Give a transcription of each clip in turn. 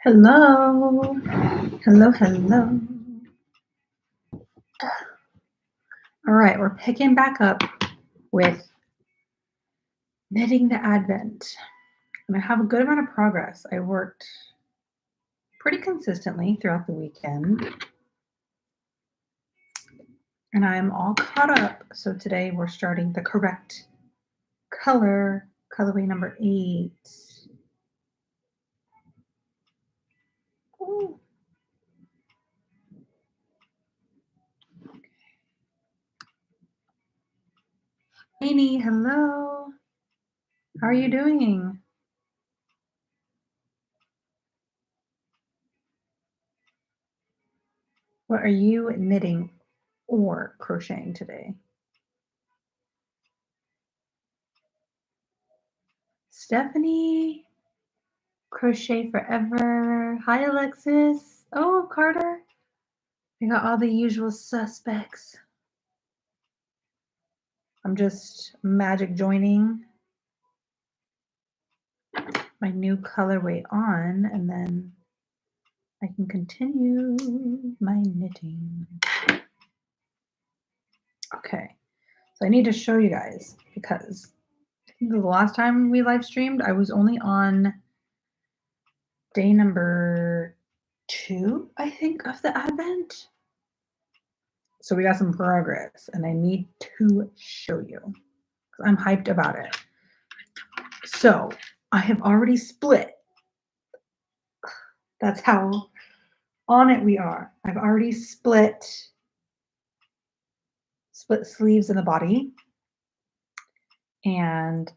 Hello. Hello, hello. All right, we're picking back up with knitting the Advent. And I have a good amount of progress. I worked pretty consistently throughout the weekend, and I'm all caught up. So today we're starting the correct colorway number 8. Ooh. Lainey, hello. How are you doing? What are you knitting or crocheting today? Stephanie, Crochet Forever. Hi, Alexis. Oh, Carter. We got all the usual suspects. I'm just magic joining my new colorway on, and then I can continue my knitting. Okay, so I need to show you guys because the last time we live streamed, I was only on day number 2, I think, of the Advent. So we got some progress, and I need to show you because I'm hyped about it. So I have already split. That's how on it we are. I've already split sleeves in the body, and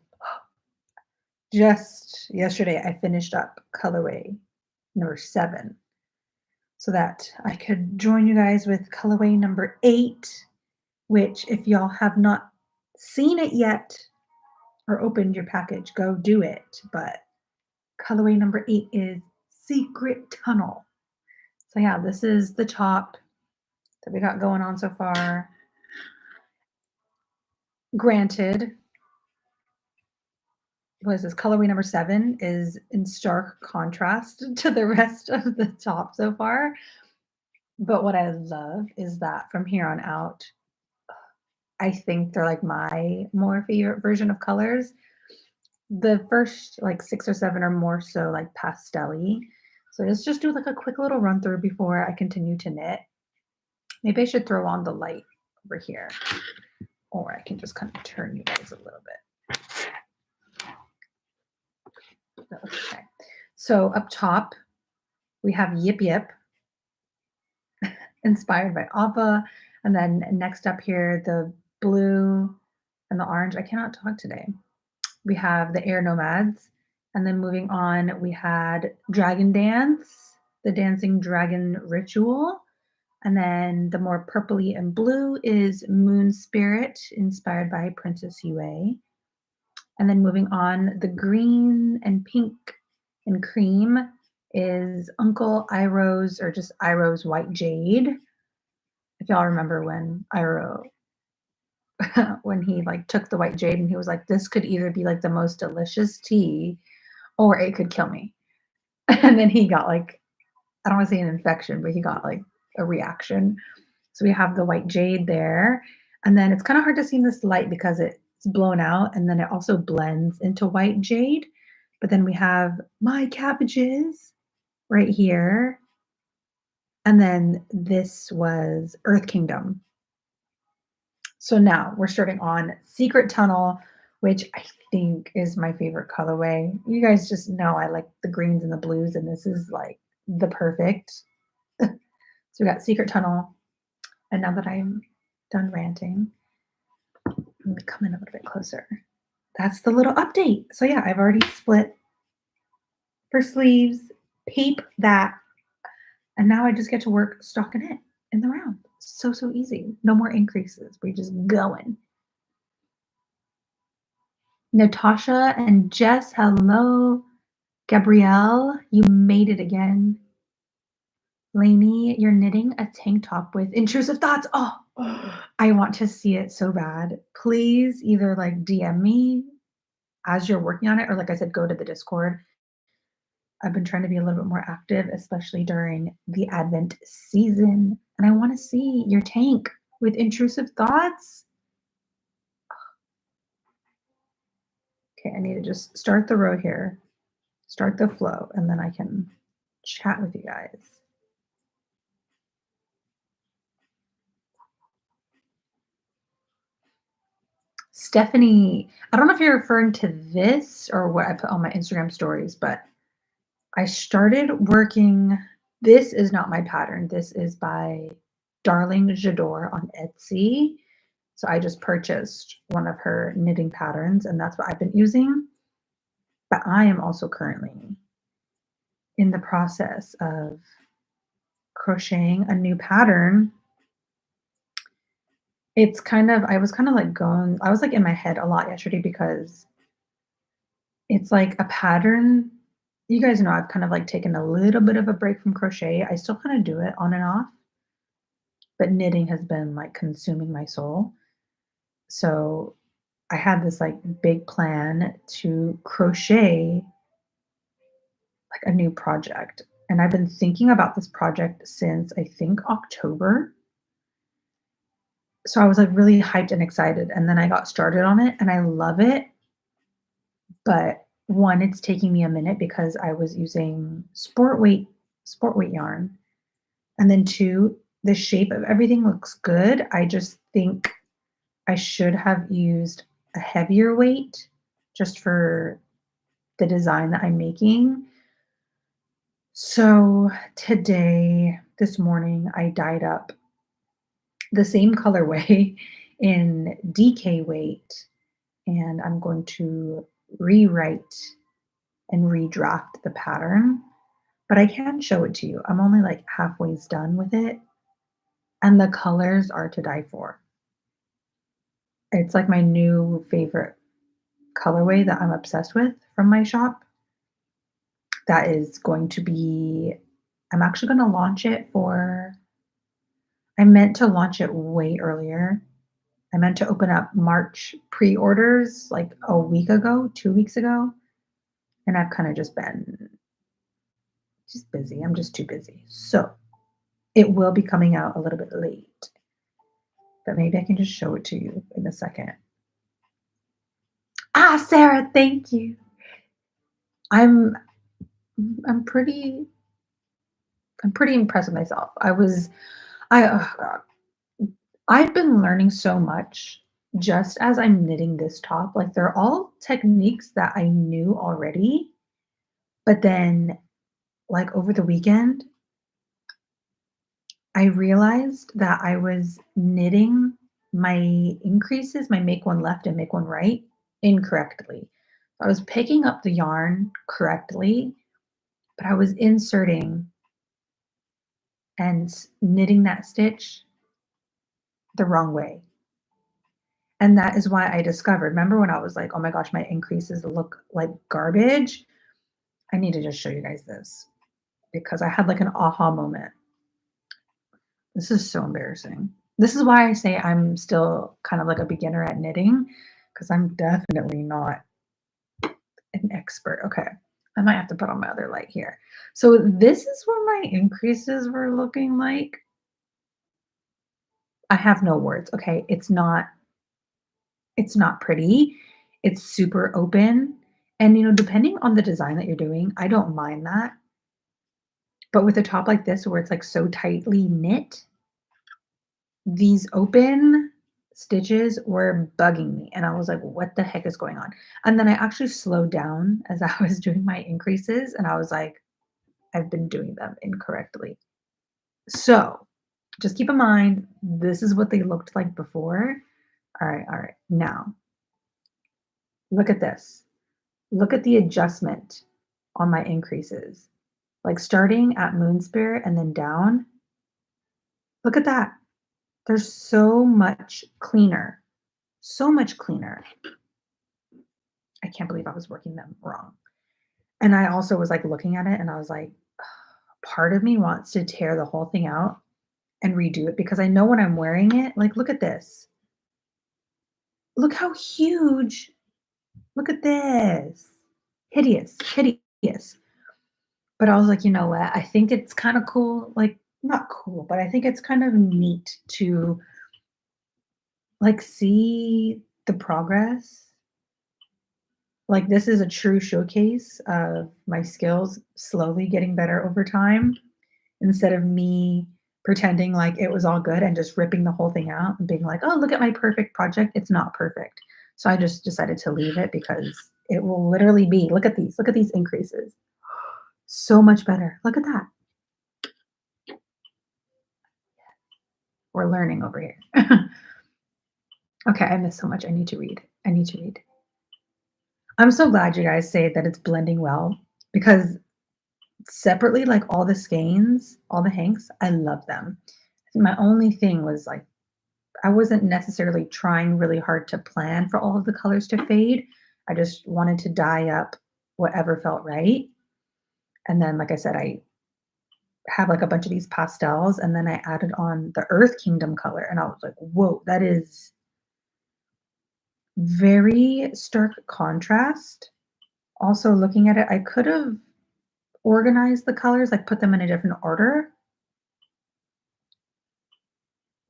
just yesterday I finished up colorway number 7 so that I could join you guys with colorway number 8, which if y'all have not seen it yet or opened your package, go do it. But colorway number 8 is Secret Tunnel. So yeah, this is the top that we got going on so far. Granted, what is this? Colorway number 7 is in stark contrast to the rest of the top so far. But what I love is that from here on out, I think they're like my more favorite version of colors. The first like 6 or 7 are more so like pastel-y. So let's just do like a quick little run through before I continue to knit. Maybe I should throw on the light over here, or I can just kind of turn you guys a little bit. Okay. So up top, we have Yip Yip, inspired by Appa. And then next up here, the blue and the orange. I cannot talk today. We have the Air Nomads. And then moving on, we had Dragon Dance, the Dancing Dragon Ritual. And then the more purpley and blue is Moon Spirit, inspired by Princess Yue. And then moving on, the green and pink and cream is Uncle Iroh's, or just Iroh's White Jade. If y'all remember when Iroh, when he like took the white jade and he was like, this could either be like the most delicious tea or it could kill me. And then he got like, I don't want to say an infection, but he got like a reaction. So we have the white jade there. And then it's kind of hard to see in this light because it's blown out, and then it also blends into white jade. But then we have my cabbages right here. And then this was Earth Kingdom. So now we're starting on Secret Tunnel, which I think is my favorite colorway. You guys just know I like the greens and the blues, and this is like the perfect. So we got Secret Tunnel. And now that I'm done ranting, let me come in a little bit closer. That's the little update. So yeah, I've already split for sleeves, peep that, and now I just get to work stocking it in the round. So easy. No more increases. We're just going. Natasha and Jess, hello. Gabrielle, you made it again. Lainey, you're knitting a tank top with intrusive thoughts. Oh, I want to see it so bad. Please either like DM me as you're working on it, or like I said, go to the Discord I've been trying to be a little bit more active, especially during the Advent season. And I want to see your tank with intrusive thoughts. Okay, I need to just start the row here, start the flow, and then I can chat with you guys. Stephanie, I don't know if you're referring to this or what I put on my Instagram stories, but I started working. This is not my pattern. This is by Darling Jador on Etsy. So I just purchased one of her knitting patterns, and that's what I've been using. But I am also currently in the process of crocheting a new pattern. It's kind of, I was kind of like going, I was like in my head a lot yesterday because it's like a pattern. You guys know I've kind of like taken a little bit of a break from crochet. I still kind of do it on and off, but knitting has been like consuming my soul. So I had this like big plan to crochet like a new project. And I've been thinking about this project since I think October. So I was like really hyped and excited. And then I got started on it and I love it. But one, it's taking me a minute because I was using sport weight yarn. And then two, the shape of everything looks good. I just think I should have used a heavier weight just for the design that I'm making. So today, this morning, I dyed up the same colorway in DK weight, and I'm going to rewrite and redraft the pattern. But I can show it to you. I'm only like halfway done with it, and the colors are to die for. It's like my new favorite colorway that I'm obsessed with from my shop. That is going to be, I'm actually going to launch it for, I meant to launch it way earlier. I meant to open up March pre orders like a week ago, 2 weeks ago. And I've kind of just been just busy. I'm just too busy. So it will be coming out a little bit late, but maybe I can just show it to you in a second. Ah, Sarah, thank you. I'm I'm pretty I'm pretty impressed with myself. Oh God, I've been learning so much just as I'm knitting this top. Like they're all techniques that I knew already, but then like over the weekend, I realized that I was knitting my increases, my make one left and make one right incorrectly. I was picking up the yarn correctly, but I was inserting and knitting that stitch the wrong way. And that is why I discovered, remember when I was like, oh my gosh, my increases look like garbage? I need to just show you guys this because I had like an aha moment. This is so embarrassing. This is why I say I'm still kind of like a beginner at knitting because I'm definitely not an expert. Okay. I might have to put on my other light here. So this is what my increases were looking like. I have no words. Okay. It's not pretty. It's super open. And depending on the design that you're doing, I don't mind that. But with a top like this where it's like so tightly knit, these open stitches were bugging me. And I was like, what the heck is going on? And then I actually slowed down as I was doing my increases. And I was like, I've been doing them incorrectly. So just keep in mind, this is what they looked like before. All right, all right. Now, look at this. Look at the adjustment on my increases. Like starting at Moon Spirit and then down. Look at that. They're so much cleaner. So much cleaner. I can't believe I was working them wrong. And I also was like looking at it and I was like, part of me wants to tear the whole thing out and redo it because I know when I'm wearing it, like, look at this. Look how huge. Look at this. Hideous, hideous. But I was like, "You know what? I think it's kinda cool," like, not cool, but I think it's kind of neat to, like, see the progress. Like, this is a true showcase of my skills slowly getting better over time, instead of me pretending like it was all good and just ripping the whole thing out and being like, "Oh, look at my perfect project." It's not perfect. So I just decided to leave it because it will literally be, look at these increases. So much better. Look at that. We're learning over here. Okay, I missed so much. I need to read. I need to read. I'm so glad you guys say that it's blending well because separately, like all the skeins, all the hanks, I love them. My only thing was like I wasn't necessarily trying really hard to plan for all of the colors to fade. I just wanted to dye up whatever felt right. And then, like I said, I have like a bunch of these pastels, and then I added on the Earth Kingdom color, and I was like, whoa, that is very stark contrast. Also, looking at it, I could have organized the colors, like put them in a different order,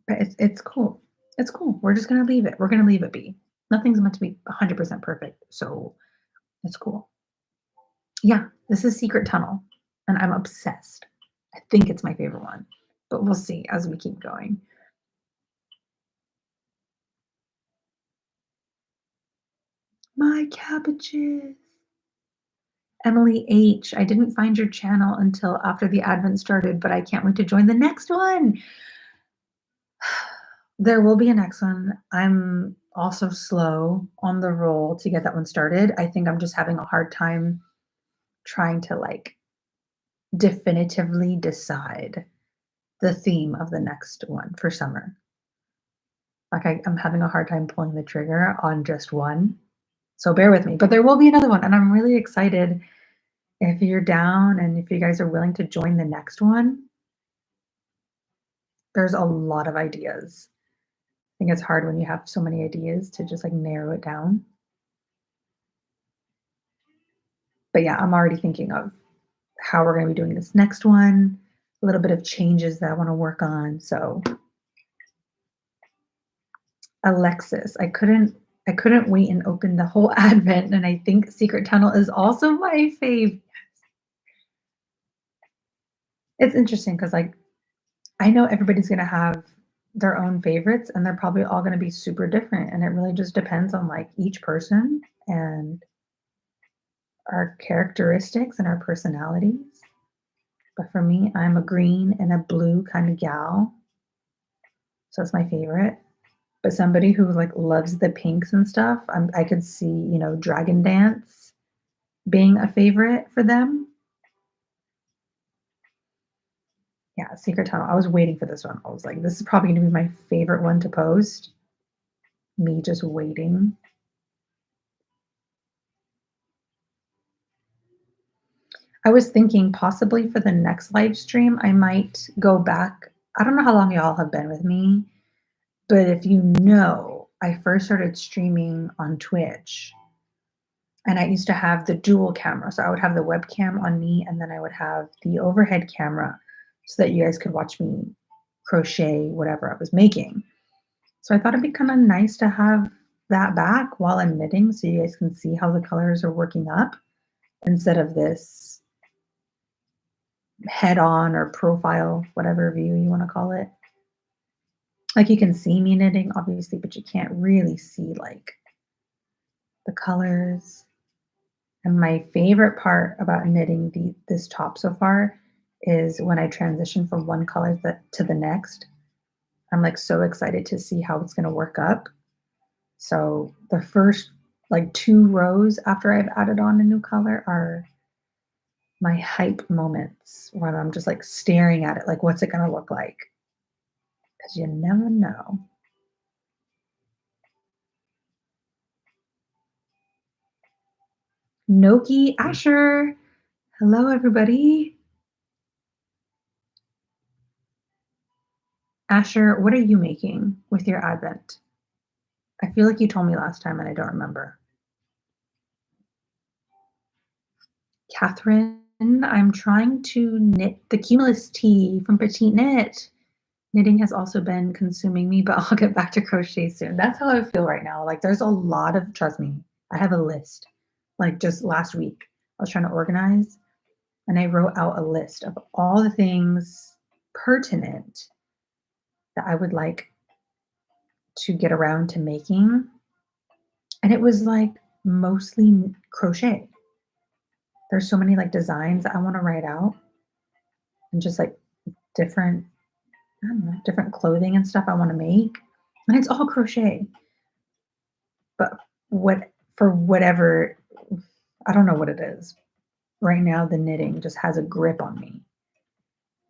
but it's cool. It's cool. We're just gonna leave it. We're gonna leave it be. Nothing's meant to be 100% perfect, so it's cool. Yeah, this is Secret Tunnel, and I'm obsessed. I think it's my favorite one, but we'll see as we keep going. My cabbages. Emily H, I didn't find your channel until after the advent started, but I can't wait to join the next one. There will be a next one. I'm also slow on the roll to get that one started. I think I'm just having a hard time trying to like definitively decide the theme of the next one for summer. Like I'm having a hard time pulling the trigger on just one. So bear with me. But there will be another one. And I'm really excited if you're down and if you guys are willing to join the next one. There's a lot of ideas. I think it's hard when you have so many ideas to just like narrow it down. But yeah, I'm already thinking of how we're going to be doing this next one, a little bit of changes that I want to work on. So, Alexis, I couldn't wait and open the whole advent, and I think Secret Tunnel is also my fave. It's interesting because like I know everybody's going to have their own favorites and they're probably all going to be super different, and it really just depends on like each person and our characteristics and our personalities. But for me, I'm a green and a blue kind of gal, so that's my favorite. But somebody who like loves the pinks and stuff, I could see, Dragon Dance being a favorite for them. Yeah, Secret Tunnel. I was waiting for this one. I was like, this is probably gonna be my favorite one to post. Me just waiting. I was thinking possibly for the next live stream, I might go back. I don't know how long y'all have been with me, but if you know, I first started streaming on Twitch and I used to have the dual camera. So I would have the webcam on me and then I would have the overhead camera so that you guys could watch me crochet whatever I was making. So I thought it'd be kind of nice to have that back while I'm knitting so you guys can see how the colors are working up instead of this head on or profile, whatever view you want to call it. Like you can see me knitting, obviously, but you can't really see like the colors. And my favorite part about knitting this top so far is when I transition from one color to the next. I'm like so excited to see how it's going to work up. So the first like two rows after I've added on a new color are my hype moments when I'm just like staring at it, like what's it going to look like? Because you never know. Noki Asher. Hello, everybody. Asher, what are you making with your advent? I feel like you told me last time and I don't remember. Catherine And I'm trying to knit the Cumulus tee from Petite Knit. Knitting has also been consuming me, but I'll get back to crochet soon. That's how I feel right now. Like there's a lot of, trust me, I have a list. Like just last week, I was trying to organize and I wrote out a list of all the things pertinent that I would like to get around to making. And it was like mostly crochet. There's so many like designs that I want to write out and just like different, I don't know, different clothing and stuff I want to make. And it's all crochet. But what for whatever, I don't know what it is. Right now the knitting just has a grip on me.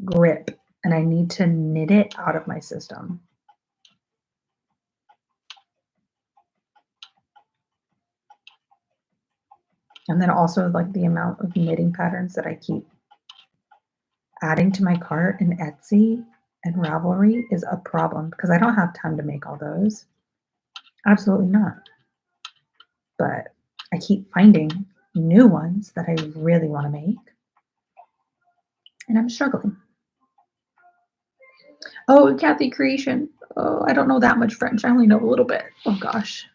Grip. And I need to knit it out of my system. And then also like the amount of knitting patterns that I keep adding to my cart in Etsy and Ravelry is a problem because I don't have time to make all those. Absolutely not. But I keep finding new ones that I really want to make. And I'm struggling. Oh, Kathy Creation. Oh, I don't know that much French. I only know a little bit. Oh gosh.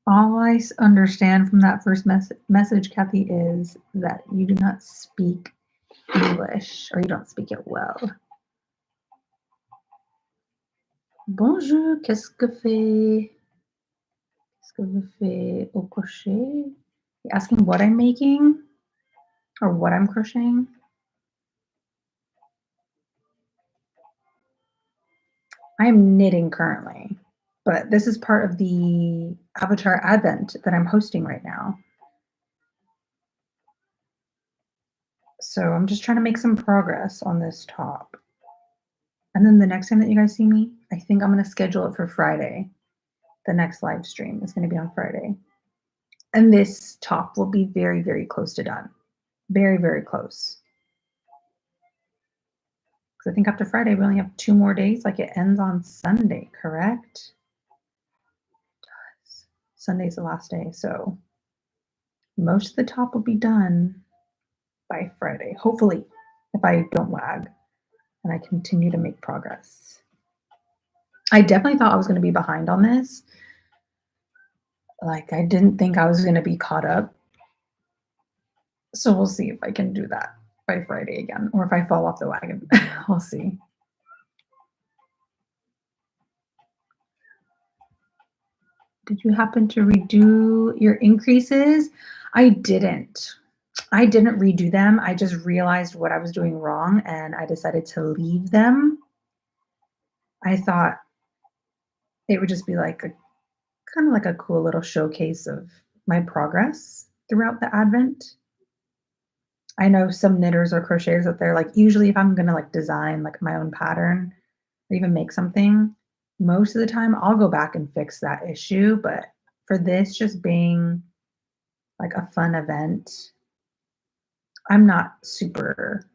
All I understand from that first message, Kathy, is that you do not speak English or you don't speak it well. Bonjour, qu'est-ce que fait? Qu'est-ce que vous faites au crochet? You're asking what I'm making or what I'm crocheting? I'm knitting currently, but this is part of the Avatar Advent that I'm hosting right now. So I'm just trying to make some progress on this top. And then the next time that you guys see me, I think I'm going to schedule it for Friday. The next live stream is going to be on Friday. And this top will be very, very close to done. Very, very close. Because I think after Friday, we only have 2 more days. Like it ends on Sunday, correct? It does. Sunday's the last day. So most of the top will be done by Friday, hopefully, if I don't lag and I continue to make progress. I definitely thought I was going to be behind on this. Like I didn't think I was going to be caught up. So we'll see if I can do that by Friday again, or if I fall off the wagon. We'll see. Did you happen to redo your increases? I didn't. I didn't redo them. I just realized what I was doing wrong and I decided to leave them. I thought it would just be like a kind of like a cool little showcase of my progress throughout the Advent. I know some knitters or crocheters out there, like usually if I'm gonna like design like my own pattern or even make something, most of the time I'll go back and fix that issue. But for this just being like a fun event, I'm not super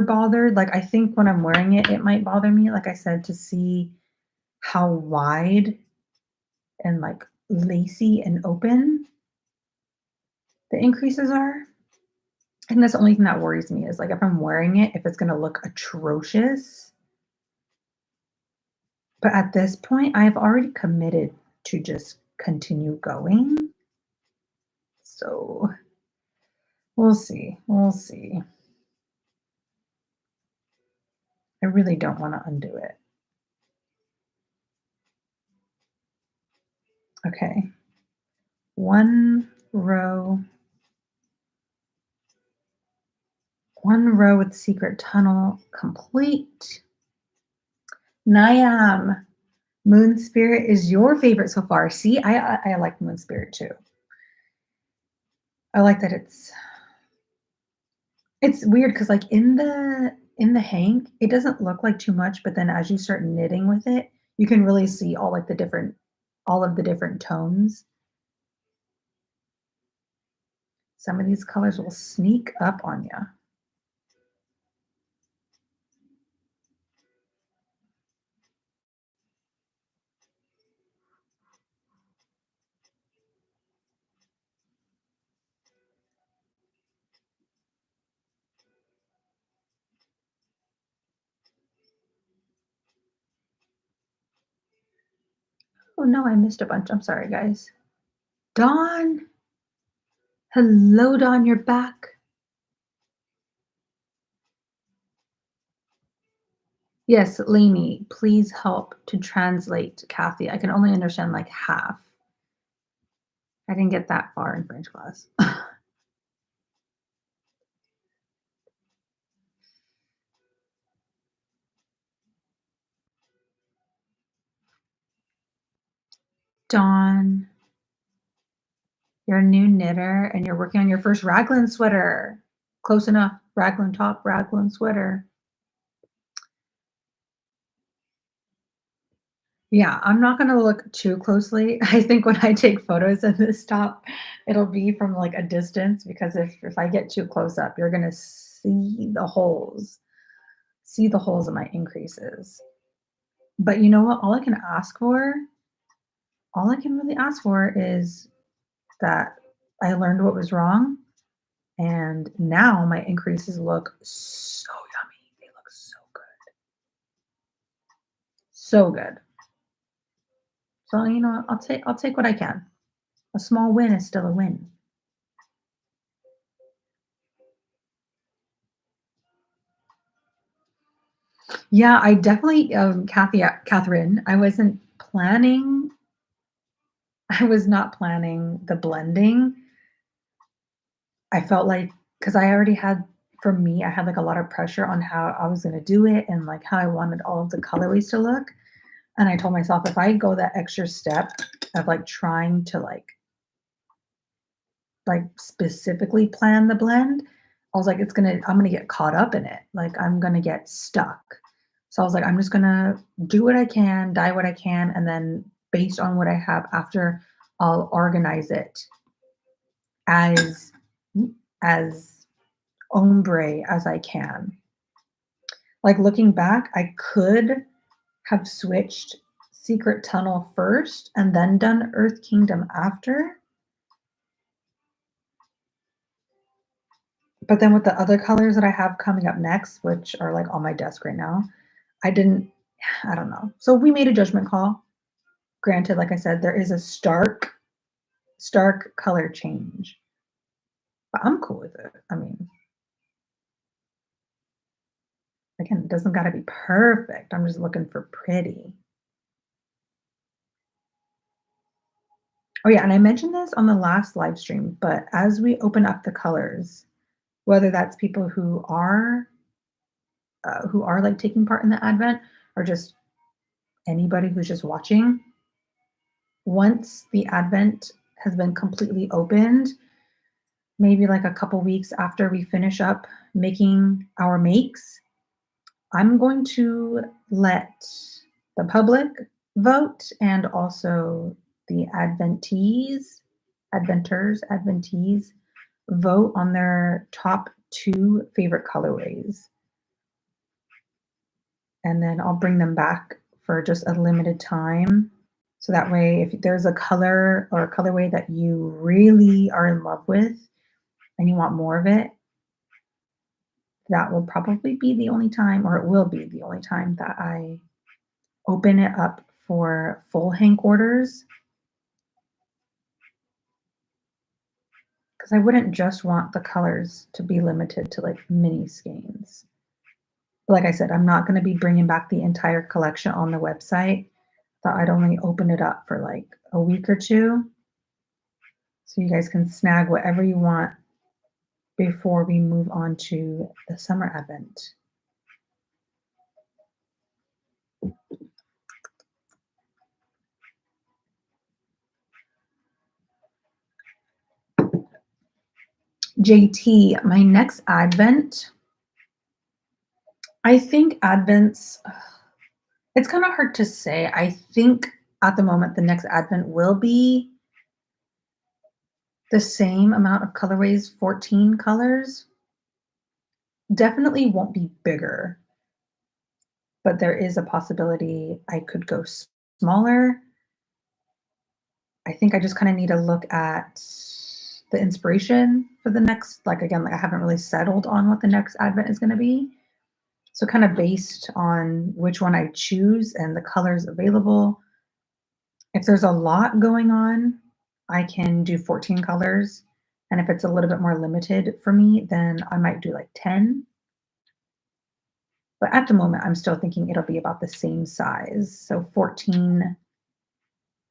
bothered. Like I think when I'm wearing it, it might bother me, like I said, to see how wide and like lacy and open the increases are. And that's the only thing that worries me is like if I'm wearing it, if it's gonna look atrocious. But at this point, I've already committed to just continue going. So we'll see. We'll see. I really don't want to undo it. Okay. One row with secret tunnel complete. Niam, Moon Spirit is your favorite so far. See, I like Moon Spirit too. I like that it's weird because like in the hank, it doesn't look like too much, but then as you start knitting with it, you can really see all of the different tones. Some of these colors will sneak up on you. Oh no, I missed a bunch. I'm sorry, guys. Dawn, hello, Dawn, you're back. Yes, Lainey, please help to translate Kathy. I can only understand like half. I didn't get that far in French class. Dawn, you're a new knitter and you're working on your first raglan sweater. Close enough. Raglan top, raglan sweater. Yeah, I'm not gonna look too closely. I think when I take photos of this top, it'll be from like a distance because if I get too close up, you're gonna see the holes in my increases. But you know what? All I can really ask for is that I learned what was wrong, and now my increases look so yummy. They look so good. So good. So, you know, I'll take what I can. A small win is still a win. Yeah, I definitely, Catherine, I was not planning the blending. I felt like because I already had, for me, I had like a lot of pressure on how I was gonna do it and like how I wanted all of the colorways to look. And I told myself if I go that extra step of like trying to like specifically plan the blend, I was like, I'm gonna get caught up in it. Like I'm gonna get stuck. So I was like, I'm just gonna do what I can, dye what I can, and then based on what I have after, I'll organize it as as ombre as I can. Like looking back, I could have switched Secret Tunnel first and then done Earth Kingdom after. But then with the other colors that I have coming up next, which are like on my desk right now, I didn't, I don't know. So we made a judgment call. Granted, like I said, there is a stark color change, but I'm cool with it. I mean, again, it doesn't got to be perfect. I'm just looking for pretty. Oh yeah, and I mentioned this on the last live stream, but as we open up the colors, whether that's people who are like taking part in the advent or just anybody who's just watching, once the advent has been completely opened, maybe like a couple weeks after we finish up making our makes, I'm going to let the public vote and also the adventees vote on their top two favorite colorways. And then I'll bring them back for just a limited time. So that way, if there's a color or a colorway that you really are in love with and you want more of it, that will probably be the only time, or it will be the only time that I open it up for full hank orders. Because I wouldn't just want the colors to be limited to like mini skeins. Like I said, I'm not going to be bringing back the entire collection on the website. Thought I'd only open it up for like a week or two so you guys can snag whatever you want before we move on to the summer advent. JT, my next advent, I think advents, it's kind of hard to say. I think at the moment the next advent will be the same amount of colorways, 14 colors. Definitely won't be bigger, but there is a possibility I could go smaller. I think I just kind of need to look at the inspiration for the next, like again, like I haven't really settled on what the next advent is going to be. So kind of based on which one I choose and the colors available, If there's a lot going on, I can do 14 colors, and if it's a little bit more limited for me, then I might do like 10, but at the moment, I'm still thinking it'll be about the same size. So 14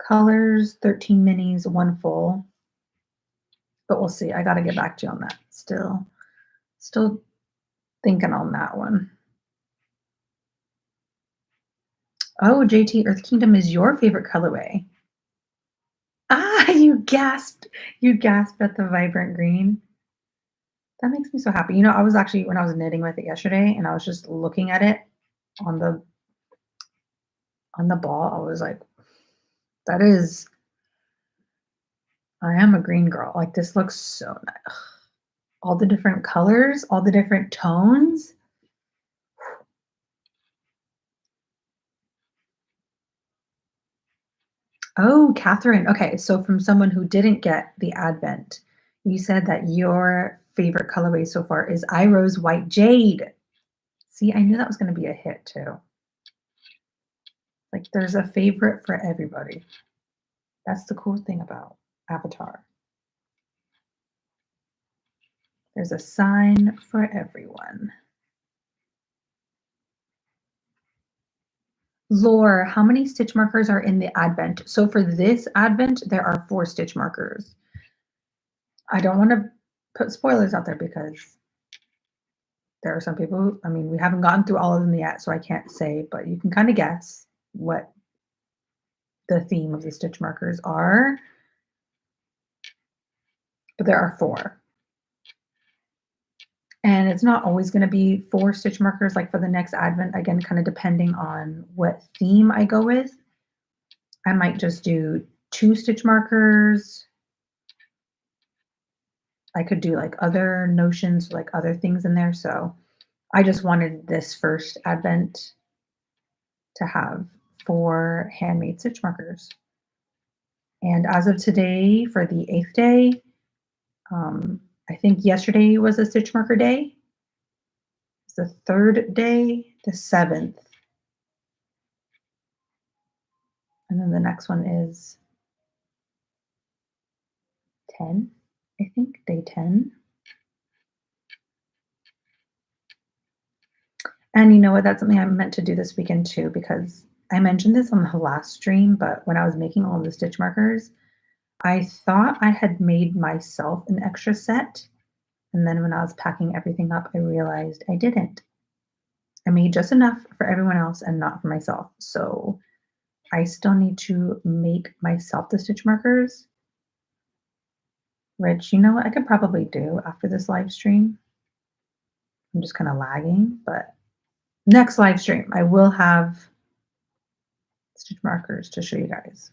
colors, 13 minis, 1 full, but we'll see. I gotta get back to you on that. Still thinking on that one. Oh, JT, Earth Kingdom is your favorite colorway. Ah, you gasped at the vibrant green. That makes me so happy. You know, I was actually when I was knitting with it yesterday and I was just looking at it on the ball, I was like, that is I am a green girl. Like this looks so nice. All the different colors, all the different tones. Oh, Catherine. Okay, so from someone who didn't get the Advent, you said that your favorite colorway so far is I Rose White Jade. See, I knew that was going to be a hit too. Like, there's a favorite for everybody. That's the cool thing about Avatar. There's a sign for everyone. Lore, how many stitch markers are in the Advent? So for this Advent, there are 4 stitch markers. I don't want to put spoilers out there because there are some people who, I mean, we haven't gotten through all of them yet, so I can't say, but you can kind of guess what the theme of the stitch markers are. But there are 4. And it's not always going to be 4 stitch markers like for the next Advent, again, kind of depending on what theme I go with. I might just do 2 stitch markers. I could do like other notions, like other things in there. So I just wanted this first Advent to have 4 handmade stitch markers. And as of today, for the 8th day, I think yesterday was a stitch marker day. It's the 3rd day, the 7th. And then the next one is 10, I think, day 10. And you know what? That's something I meant to do this weekend too, because I mentioned this on the last stream, but when I was making all the stitch markers, I thought I had made myself an extra set. And then when I was packing everything up, I realized I didn't. I made just enough for everyone else and not for myself. So I still need to make myself the stitch markers, which you know what I could probably do after this live stream. I'm just kind of lagging, but next live stream I will have stitch markers to show you guys.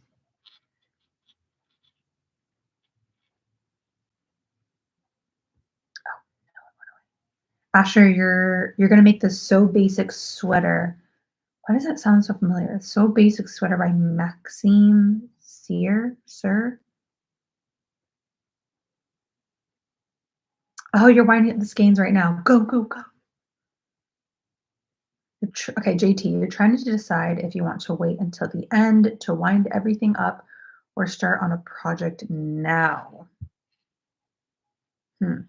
Asher, you're gonna make this So Basic sweater. Why does that sound so familiar? So Basic sweater by Maxime Sir. Oh, you're winding up the skeins right now. Go, go, go. Okay, JT, you're trying to decide if you want to wait until the end to wind everything up or start on a project now. Hmm.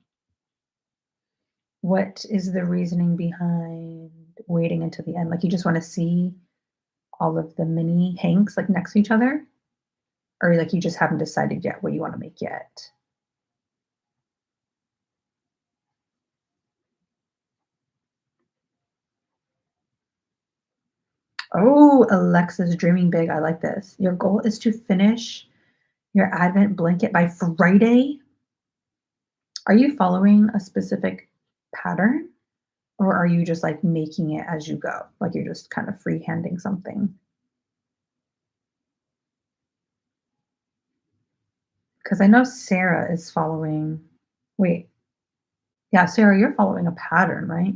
What is the reasoning behind waiting until the end? Like you just want to see all of the mini hanks like next to each other? Or like you just haven't decided yet what you want to make yet? Oh, Alexa's dreaming big. I like this. Your goal is to finish your Advent blanket by Friday. Are you following a specific pattern or are you just like making it as you go? Like you're just kind of freehanding something? Because I know Sarah is following. Wait, yeah, Sarah, you're following a pattern, right?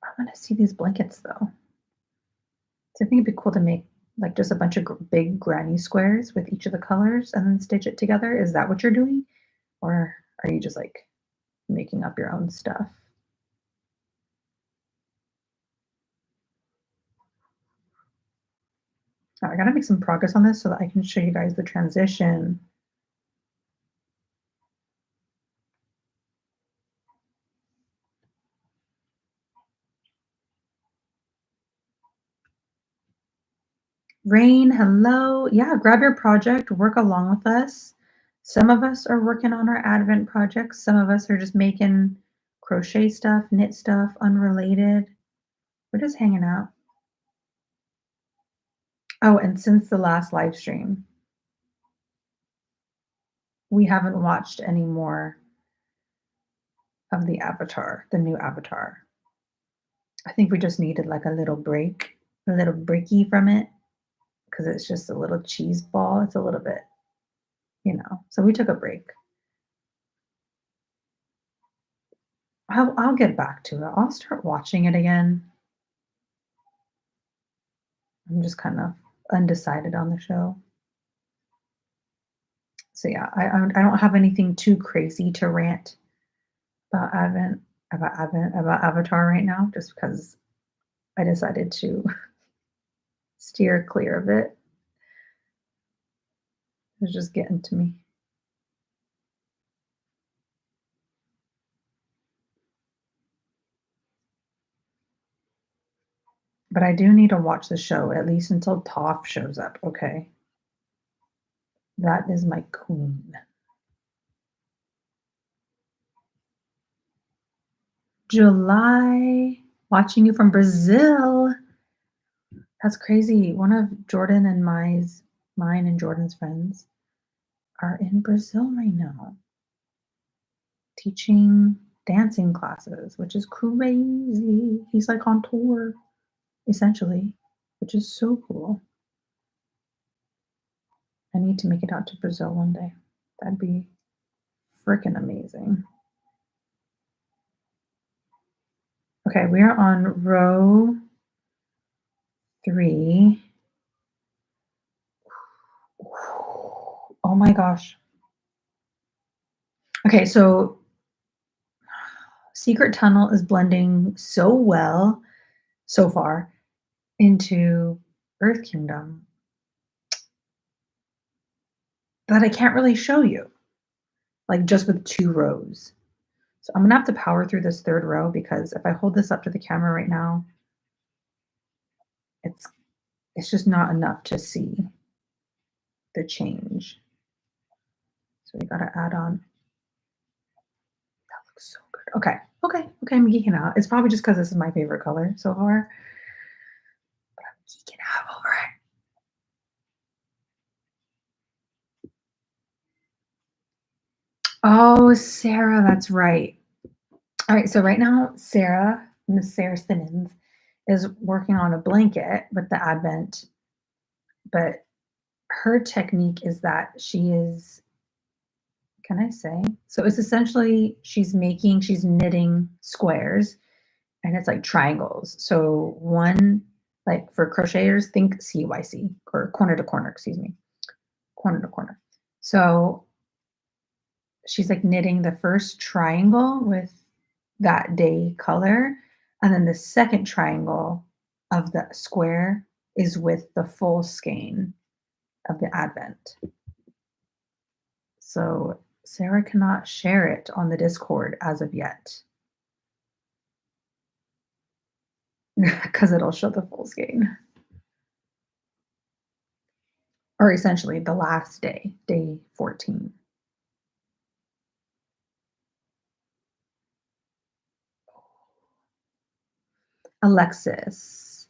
I want to see these blankets though. So I think it'd be cool to make like just a bunch of big granny squares with each of the colors and then stitch it together. Is that what you're doing? Or are you just like making up your own stuff? Now I gotta make some progress on this so that I can show you guys the transition. Rain, hello. Yeah, grab your project, work along with us. Some of us are working on our Advent projects. Some of us are just making crochet stuff, knit stuff, unrelated. We're just hanging out. Oh, and since the last live stream, we haven't watched any more of the Avatar, the new Avatar. I think we just needed like a little break, a little breaky from it, because it's just a little cheese ball. It's a little bit, So we took a break. I'll get back to it. I'll start watching it again. I'm just kind of undecided on the show. So yeah, I don't have anything too crazy to rant about about Avatar right now, just because I decided to steer clear of it. It's just getting to me. But I do need to watch the show at least until Toph shows up. Okay, that is my queen. July, watching you from Brazil. That's crazy. One of Jordan and mine and Jordan's friends are in Brazil right now teaching dancing classes, which is crazy. He's like on tour, essentially, which is so cool. I need to make it out to Brazil one day. That'd be freaking amazing. Okay, we are on row 3. Oh my gosh. Okay, so Secret Tunnel is blending so well so far into Earth Kingdom that I can't really show you, like just with 2 rows. So I'm gonna have to power through this 3rd row because if I hold this up to the camera right now, it's it's just not enough to see the change. So we gotta add on. That looks so good. Okay, I'm geeking out. It's probably just because this is my favorite color so far, but I'm geeking out over it. Oh, Sarah, that's right. All right, so right now, Miss Sarah Simmons, is working on a blanket with the Advent, but her technique is that she is, can I say? So it's essentially she's knitting squares and it's like triangles. So one, like for crocheters, think CYC or corner to corner, excuse me, corner to corner. So she's like knitting the first triangle with that day color, and then the second triangle of the square is with the full skein of the Advent. So Sarah cannot share it on the Discord as of yet because it'll show the full skein. Or essentially the last day, day 14. Alexis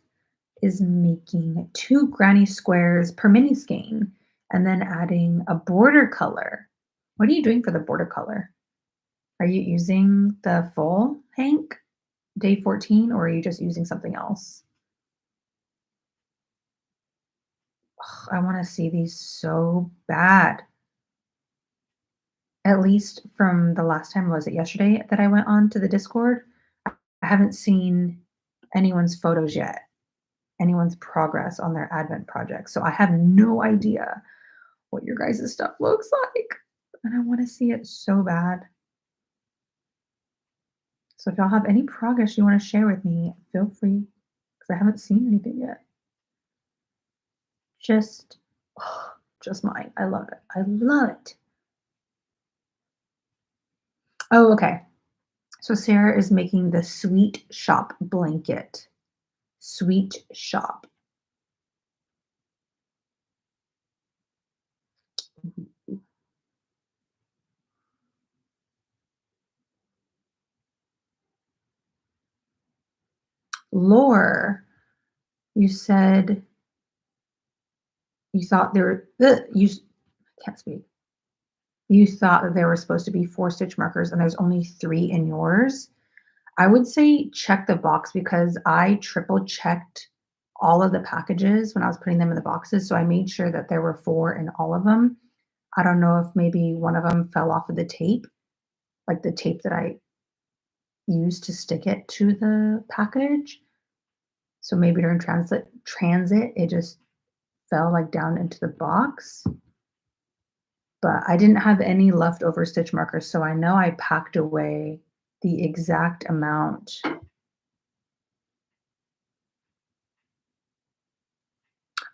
is making 2 granny squares per mini skein and then adding a border color. What are you doing for the border color? Are you using the full Hank day 14 or are you just using something else? Ugh, I want to see these so bad. At least from the last time, was it yesterday that I went on to the Discord? I haven't seen anyone's photos yet, anyone's progress on their Advent project. So I have no idea what your guys' stuff looks like. And I want to see it so bad. So if y'all have any progress you want to share with me, feel free because I haven't seen anything yet. Just, just mine. I love it. I love it. Oh, okay. So Sarah is making the sweet shop blanket. Sweet shop. Lore, you said you thought there were, can't speak. You thought that there were supposed to be 4 stitch markers and there's only 3 in yours. I would say check the box because I triple checked all of the packages when I was putting them in the boxes. So I made sure that there were 4 in all of them. I don't know if maybe one of them fell off of the tape, like the tape that I used to stick it to the package. So maybe during transit, it just fell like down into the box. But I didn't have any leftover stitch markers, so I know I packed away the exact amount.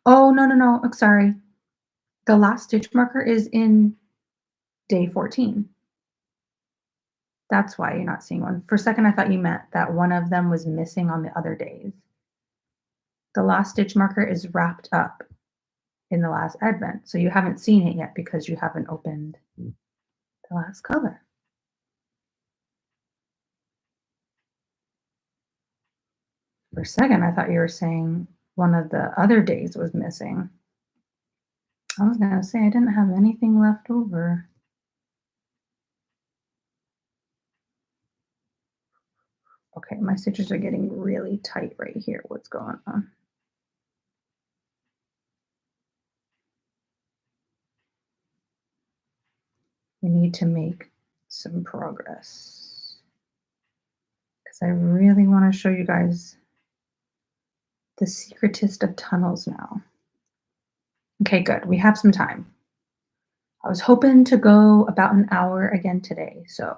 Oh, no, no, no, sorry. The last stitch marker is in day 14. That's why you're not seeing one. For a second, I thought you meant that one of them was missing on the other days. The last stitch marker is wrapped up in the last advent, so you haven't seen it yet because you haven't opened the last color. For a second, I thought you were saying one of the other days was missing. I was gonna say I didn't have anything left over. Okay, my stitches are getting really tight right here. What's going on? We need to make some progress because I really want to show you guys the secretest of tunnels now. Okay, good. We have some time. I was hoping to go about an hour again today, so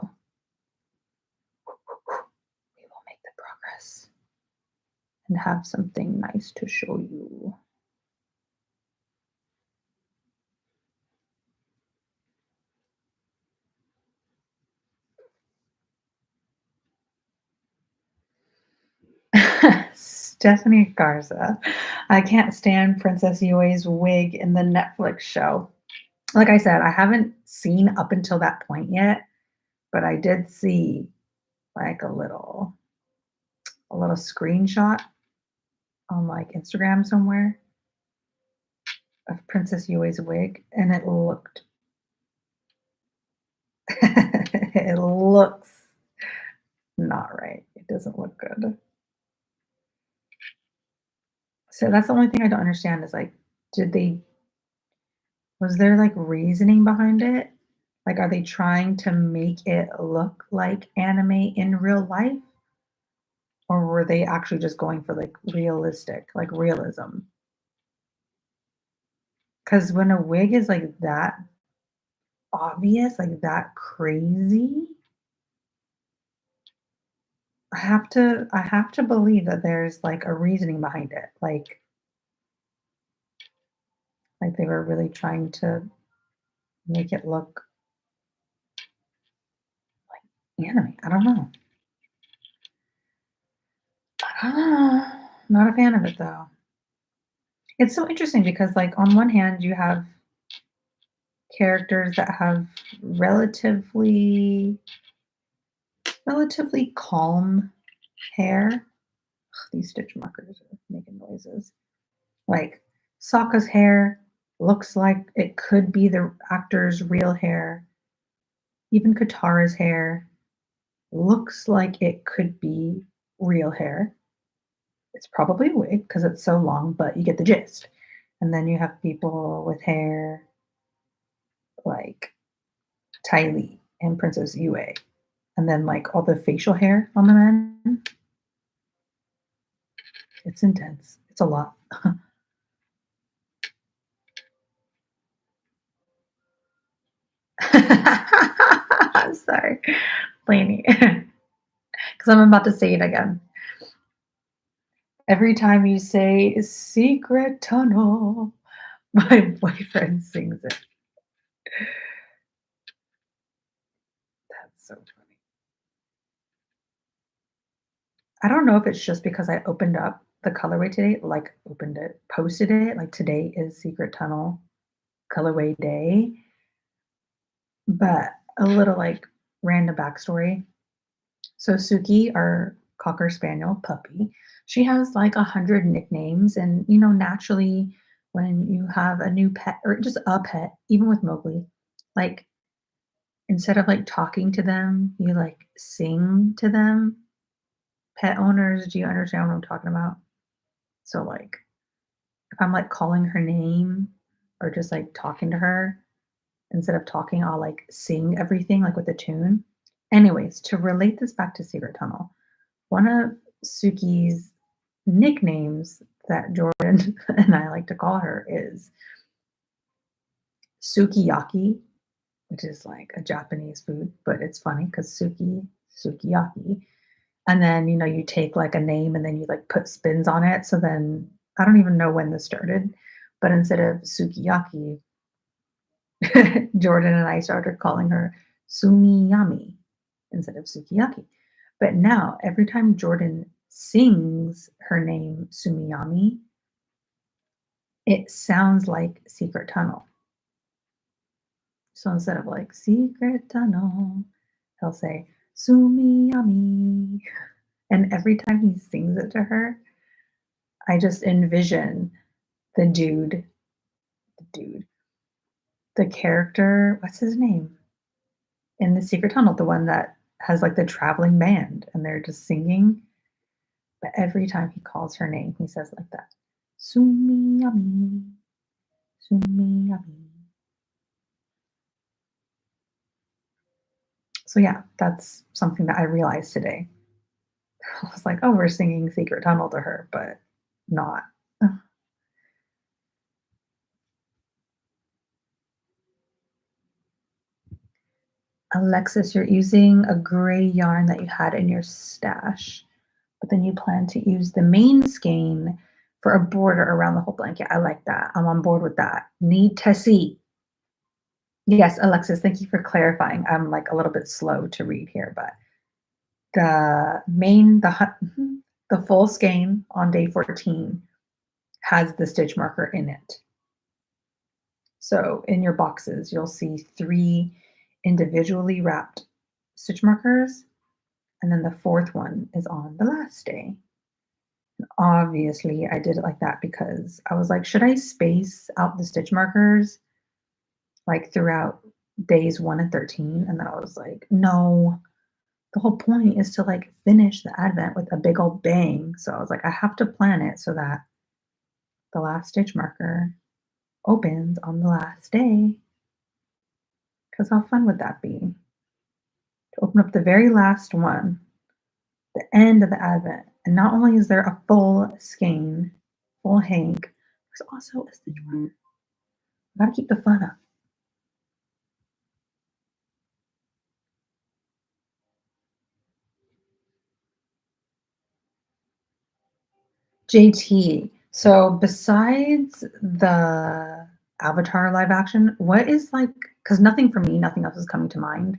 we will make the progress and have something nice to show you. Stephanie Garza. I can't stand Princess Yui's wig in the Netflix show. Like I said, I haven't seen up until that point yet, but I did see like a little screenshot on like Instagram somewhere of Princess Yui's wig, and it looked it looks not right. It doesn't look good. So that's the only thing I don't understand is like, did they was there like reasoning behind it? Like, are they trying to make it look like anime in real life? Or were they actually just going for like realistic, like realism? Because when a wig is like that obvious, like that crazy, I have to believe that there's like a reasoning behind it. Like they were really trying to make it look like anime. I don't know. Not a fan of it though. It's so interesting because like on one hand you have characters that have relatively calm hair. Ugh, these stitch markers are making noises. Like Sokka's hair looks like it could be the actor's real hair. Even Katara's hair looks like it could be real hair. It's probably a wig because it's so long, but you get the gist. And then you have people with hair like Ty Lee and Princess Yue. And then like all the facial hair on the men. It's intense. It's a lot. I'm sorry, Lainey, because I'm about to say it again. Every time you say secret tunnel, My boyfriend sings it. That's so funny. I don't know if it's just because I opened up the colorway today, like opened it, posted it, like today is Secret Tunnel colorway day, but a little like random backstory. So Suki, our Cocker Spaniel puppy, she has like 100 nicknames. And, naturally, when you have a new pet or just a pet, even with Mowgli, like instead of like talking to them, you like sing to them. Pet owners, do you understand what I'm talking about? So, like, if I'm like calling her name or just like talking to her, instead of talking, I'll like sing everything like with a tune. Anyways, to relate this back to Secret Tunnel, one of Suki's nicknames that Jordan and I like to call her is Sukiyaki, which is like a Japanese food, but it's funny because Sukiyaki. And then, you take like a name and then you like put spins on it. So then I don't even know when this started, but instead of Sukiyaki, Jordan and I started calling her Sumiyami instead of Sukiyaki. But now, every time Jordan sings her name Sumiyami, it sounds like Secret Tunnel. So instead of like Secret Tunnel, he'll say Sumiyami. And every time he sings it to her, I just envision the dude, the character, what's his name? In the Secret Tunnel, the one that has like the traveling band and they're just singing. But every time he calls her name, he says like that. Sumiyami, Sumiyami. So yeah, that's something that I realized today. I was like, oh, we're singing Secret Tunnel to her, but not. Alexis, you're using a gray yarn that you had in your stash, but then you plan to use the main skein for a border around the whole blanket. I like that. I'm on board with that. Need to see. Yes, Alexis, thank you for clarifying. I'm like a little bit slow to read here, but the full skein on day 14 has the stitch marker in it. So in your boxes, you'll see 3 individually wrapped stitch markers, and then the 4th one is on the last day. Obviously, I did it like that because I was like, should I space out the stitch markers like throughout days 1 and 13? And then I was like, no, the whole point is to like finish the advent with a big old bang. So I was like, I have to plan it so that the last stitch marker opens on the last day. Because how fun would that be? To open up the very last one, the end of the advent. And not only is there a full skein, full hank, there's also a stitch marker. Gotta keep the fun up. JT, so besides the Avatar live action, what is like, because nothing for me, nothing else is coming to mind.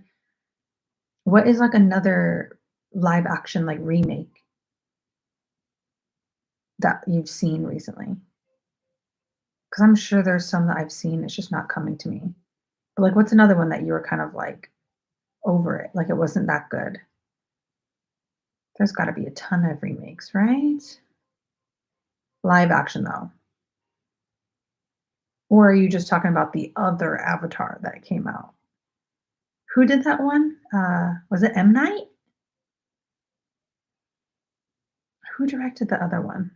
What is like another live action like remake that you've seen recently? Because I'm sure there's some that I've seen, it's just not coming to me. But like, what's another one that you were kind of like over it, like it wasn't that good? There's got to be a ton of remakes, right? Live action though. Or are you just talking about the other Avatar that came out? Who did that one? Was it M. Night? Who directed the other one?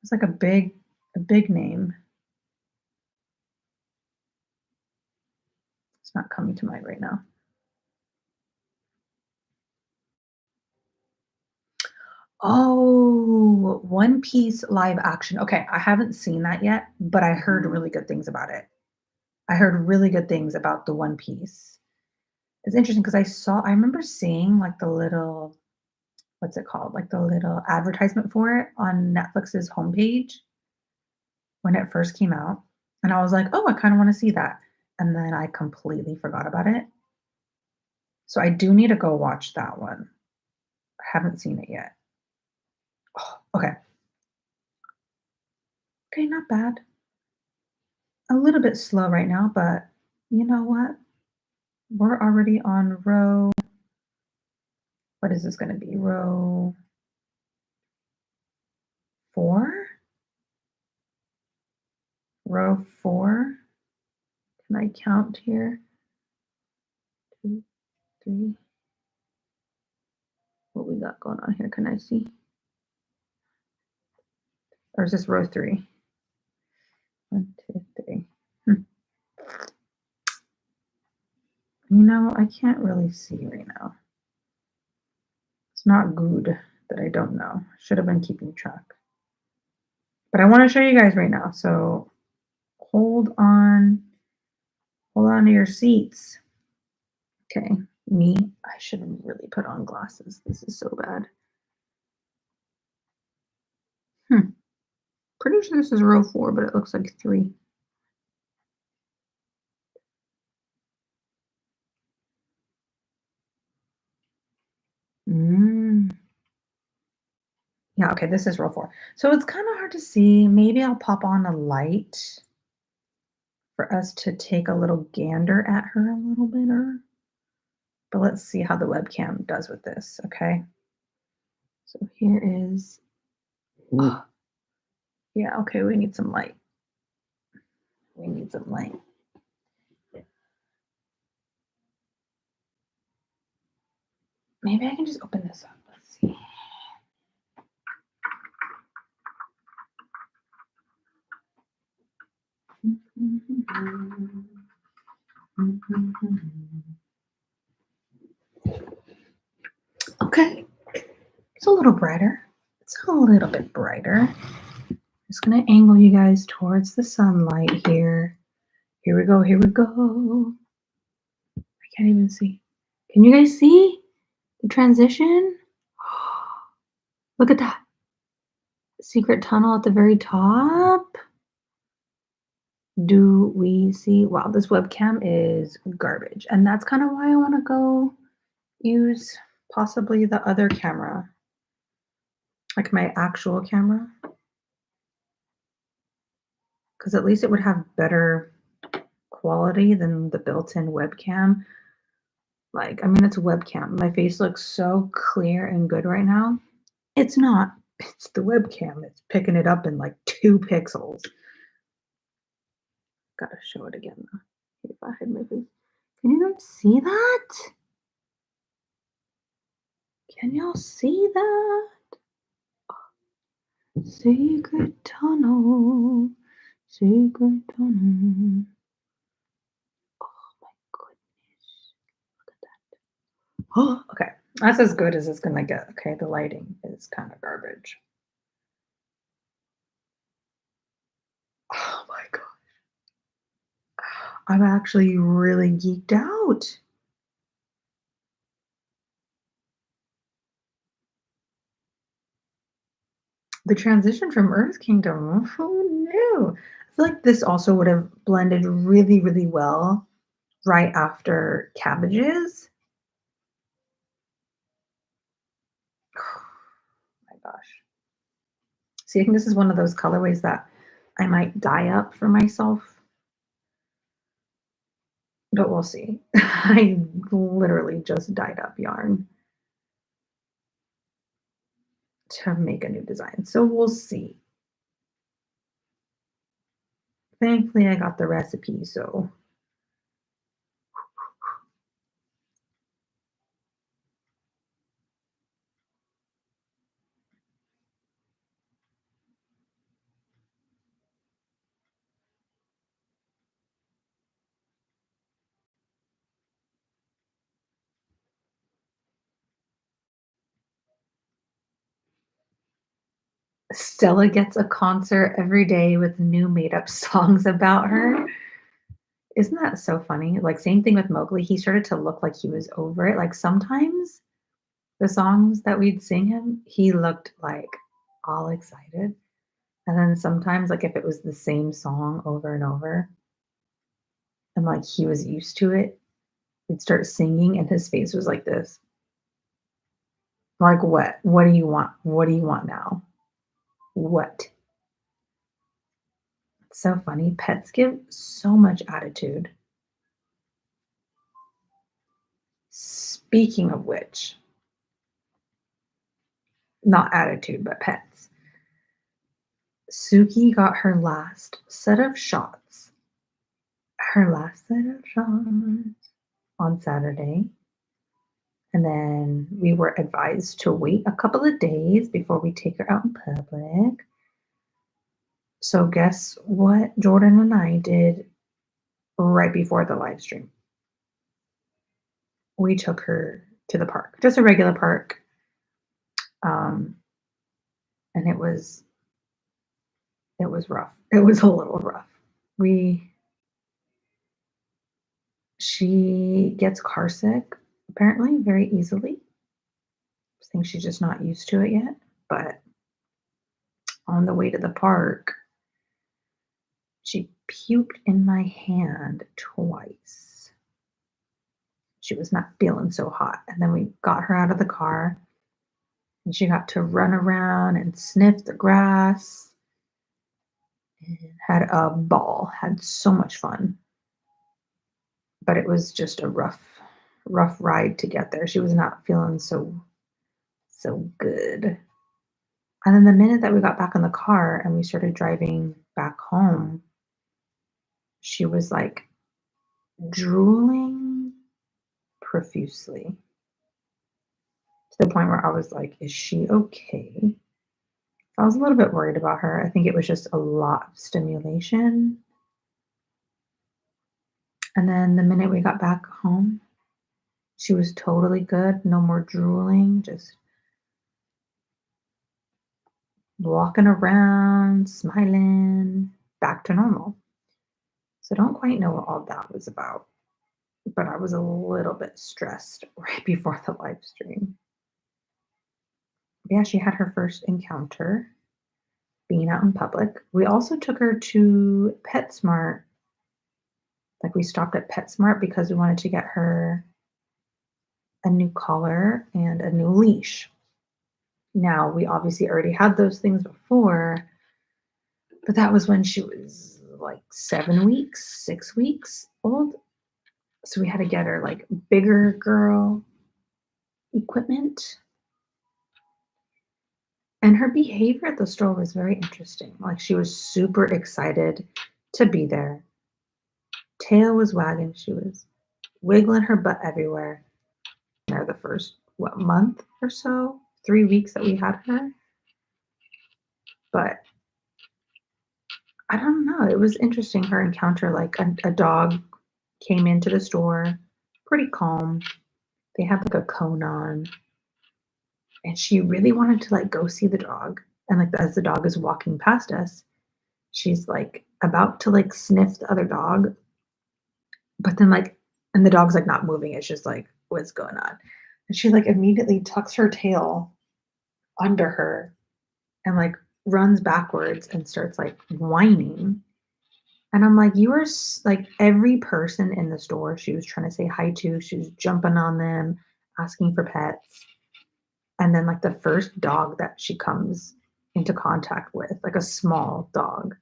It's like a big name. It's not coming to mind right now. Oh, One Piece live action. Okay, I haven't seen that yet, but I heard really good things about it. I heard really good things about the One Piece. It's interesting because I remember seeing like the little, what's it called? Like the little advertisement for it on Netflix's homepage. when it first came out, and I was like, "Oh, I kinda wanna see that," and then I completely forgot about it. So I do need to go watch that one. I haven't seen it yet. Oh, okay. Okay, not bad. A little bit slow right now, but you know what? We're already on row what is this gonna be? Row 4? Row 4? Can I count here? 2, 3. What we got going on here? Can I see? Or is this row 3? 1, 2, 3. Hmm. You know, I can't really see right now. It's not good that I don't know. Should have been keeping track. But I want to show you guys right now. So hold on. Hold on to your seats. Okay. Me, I should really put on glasses. This is so bad. Pretty sure this is row 4, but it looks like 3. Mm. Yeah, okay, this is row 4. So it's kind of hard to see. Maybe I'll pop on a light for us to take a little gander at her a little better. But let's see how the webcam does with this, okay? So here is, yeah, okay, we need some light. We need some light. Maybe I can just open this up. Let's see. Okay, it's a little brighter. It's a little bit brighter. Just gonna angle you guys towards the sunlight here. Here we go, here we go. I can't even see. Can you guys see the transition? Look at that. Secret tunnel at the very top. Do we see? Wow, this webcam is garbage. And that's kind of why I want to go use possibly the other camera, like my actual camera, because at least it would have better quality than the built-in webcam. Like, I mean, it's a webcam. My face looks so clear and good right now. It's not. It's the webcam. It's picking it up in like 2 pixels. Gotta show it again though. If I hide my face. Can you guys see that? Can y'all see that? Secret tunnel. Secret tunnel. Oh my goodness. Look at that. Oh, okay. That's as good as it's gonna get. Okay, the lighting is kind of garbage. Oh my god. I'm actually really geeked out. The transition from Earth Kingdom. Who knew? I feel like this also would have blended really, really well right after cabbages. Oh my gosh. See, I think this is one of those colorways that I might dye up for myself, but we'll see. I literally just dyed up yarn to make a new design. So we'll see. Thankfully, I got the recipe, so Stella gets a concert every day with new made up songs about her. Isn't that so funny? Like, same thing with Mowgli. He started to look like he was over it. Like, sometimes the songs that we'd sing him, he looked like all excited. And then sometimes, like, if it was the same song over and over, and, like, he was used to it, he'd start singing, and his face was like this. Like, "What? What do you want? What do you want now? What?" It's so funny. Pets give so much attitude. Speaking of which, not attitude, but pets. Suki got her last set of shots. Her last set of shots on Saturday. And then we were advised to wait a couple of days before we take her out in public. So, guess what Jordan and I did right before the live stream? We took her to the park, just a regular park. Um, and it was rough. It was a little rough. We She gets car sick apparently very easily. I think she's just not used to it yet. But on the way to the park, she puked in my hand twice. She was not feeling so hot. And then we got her out of the car and she got to run around and sniff the grass and had a ball, had so much fun. But it was just a rough ride to get there. She was not feeling so good. And then the minute that we got back in the car and we started driving back home, she was like drooling profusely to the point where I was like, is she okay? I was a little bit worried about her. I think it was just a lot of stimulation. And then the minute we got back home, she was totally good. No more drooling, just walking around, smiling, back to normal. So don't quite know what all that was about, but I was a little bit stressed right before the live stream. Yeah, she had her first encounter being out in public. We also took her to PetSmart. Like we stopped at PetSmart because we wanted to get her a new collar and a new leash. Now, we obviously already had those things before, but that was when she was like 7 weeks, 6 weeks old. So we had to get her like bigger girl equipment. And her behavior at the store was very interesting. Like she was super excited to be there. Tail was wagging. She was wiggling her butt everywhere. There the first month or so, 3 weeks that we had her. But I don't know. It was interesting her encounter. Like a dog came into the store, pretty calm. They had like a cone on, and she really wanted to like go see the dog. And like as the dog is walking past us, she's like about to like sniff the other dog, but then like, and the dog's like not moving. It's just like, what's going on? And she like immediately tucks her tail under her and like runs backwards and starts like whining. And I'm like, you are like every person in the store she was trying to say hi to, she was jumping on them, asking for pets. And then like the first dog that she comes into contact with, like a small dog,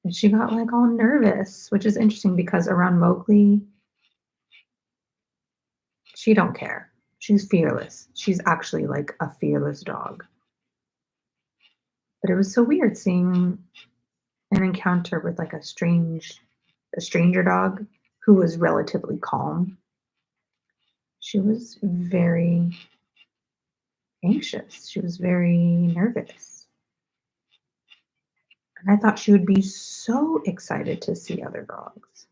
and she got like all nervous, which is interesting because around Mowgli, she don't care. She's fearless. She's actually like a fearless dog. But it was so weird seeing an encounter with like a stranger dog who was relatively calm. She was very anxious. She was very nervous. And I thought she would be so excited to see other dogs.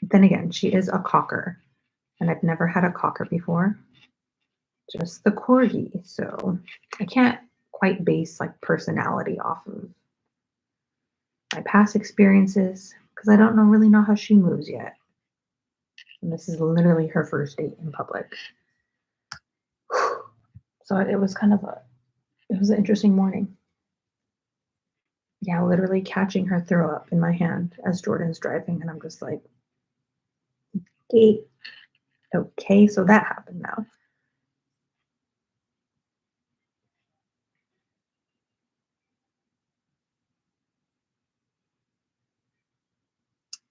Then again, she is a cocker, and I've never had a cocker before, just the corgi. So I can't quite base like personality off of my past experiences because I don't really know how she moves yet. And this is literally her first date in public. So it was kind of It was an interesting morning. Yeah, literally catching her throw up in my hand as Jordan's driving, and I'm just like, "Okay, okay, so that happened now."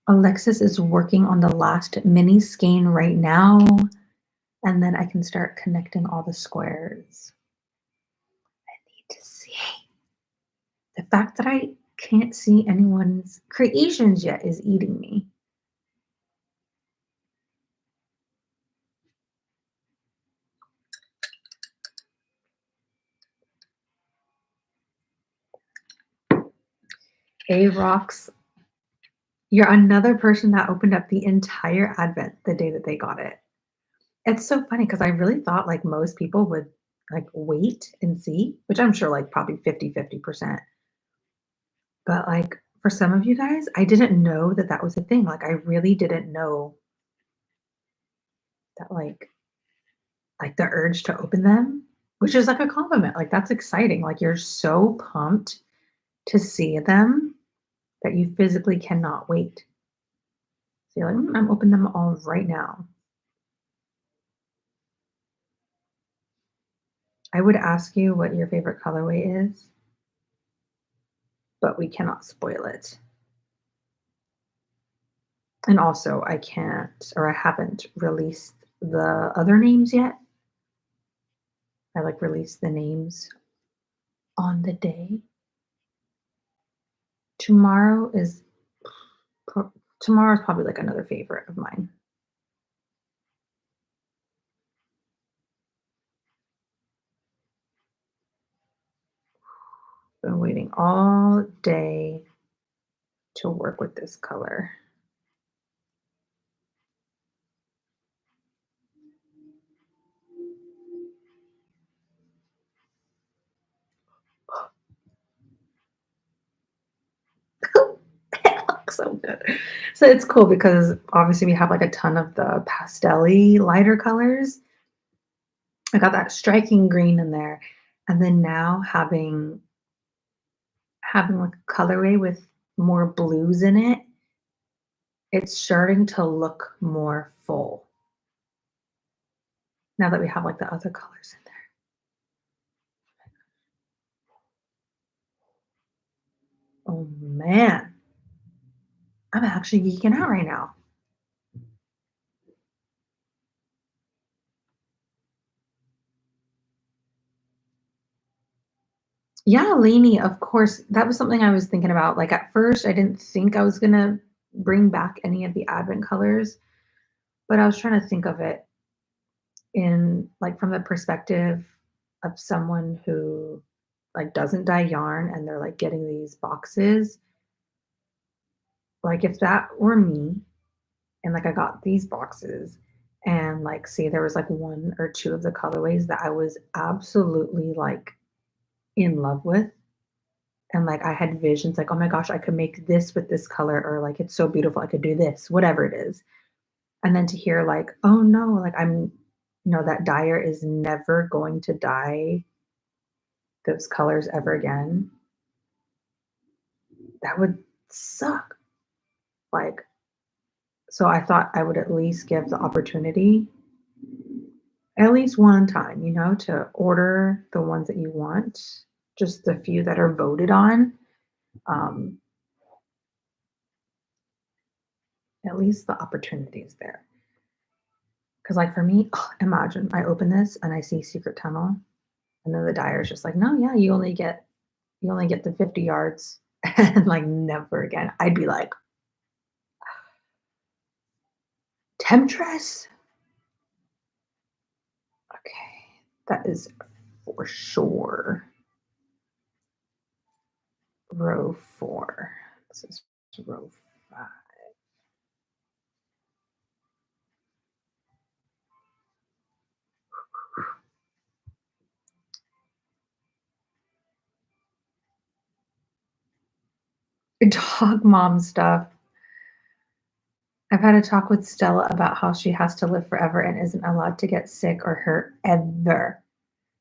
Alexis is working on the last mini skein right now, and then I can start connecting all the squares. I need to see. The fact that I can't see anyone's creations yet is eating me. A rocks. You're another person that opened up the entire advent the day that they got it. It's so funny because I really thought like most people would like wait and see, which I'm sure like probably 50-50%. But like for some of you guys, I didn't know that that was a thing. Like I really didn't know that like the urge to open them, which is like a compliment. Like that's exciting. Like you're so pumped to see them that you physically cannot wait. So you're like, I'm opening them all right now. I would ask you what your favorite colorway is, but we cannot spoil it. And also, I can't or I haven't released the other names yet. I like release the names on the day. Tomorrow is tomorrow is probably like another favorite of mine. Been waiting all day to work with this color. It looks so good. So it's cool because obviously we have like a ton of the pastelly lighter colors. I got that striking green in there. And then now having like a colorway with more blues in it, it's starting to look more full now that we have like the other colors in there. Oh man, I'm actually geeking out right now. Yeah, Lainey, of course. That was something I was thinking about. Like at first, I didn't think I was gonna bring back any of the advent colors, but I was trying to think of it in like from the perspective of someone who like doesn't dye yarn and they're like getting these boxes. Like if that were me and like I got these boxes and like say there was like one or two of the colorways that I was absolutely like in love with and like I had visions like, oh my gosh, I could make this with this color, or like it's so beautiful, I could do this, whatever it is. And then to hear like, oh no, like that dyer is never going to dye those colors ever again. That would suck. Like, so I thought I would at least give the opportunity at least one time, to order the ones that you want, just the few that are voted on. Um, at least the opportunity is there. Because, like for me, imagine I open this and I see Secret Tunnel, and then the dyer is just like, no, yeah, you only get the 50 yards, and like never again. I'd be like, Temptress. Okay, that is for sure. Row 4. This is row 5. Dog mom stuff. I've had a talk with Stella about how she has to live forever and isn't allowed to get sick or hurt ever.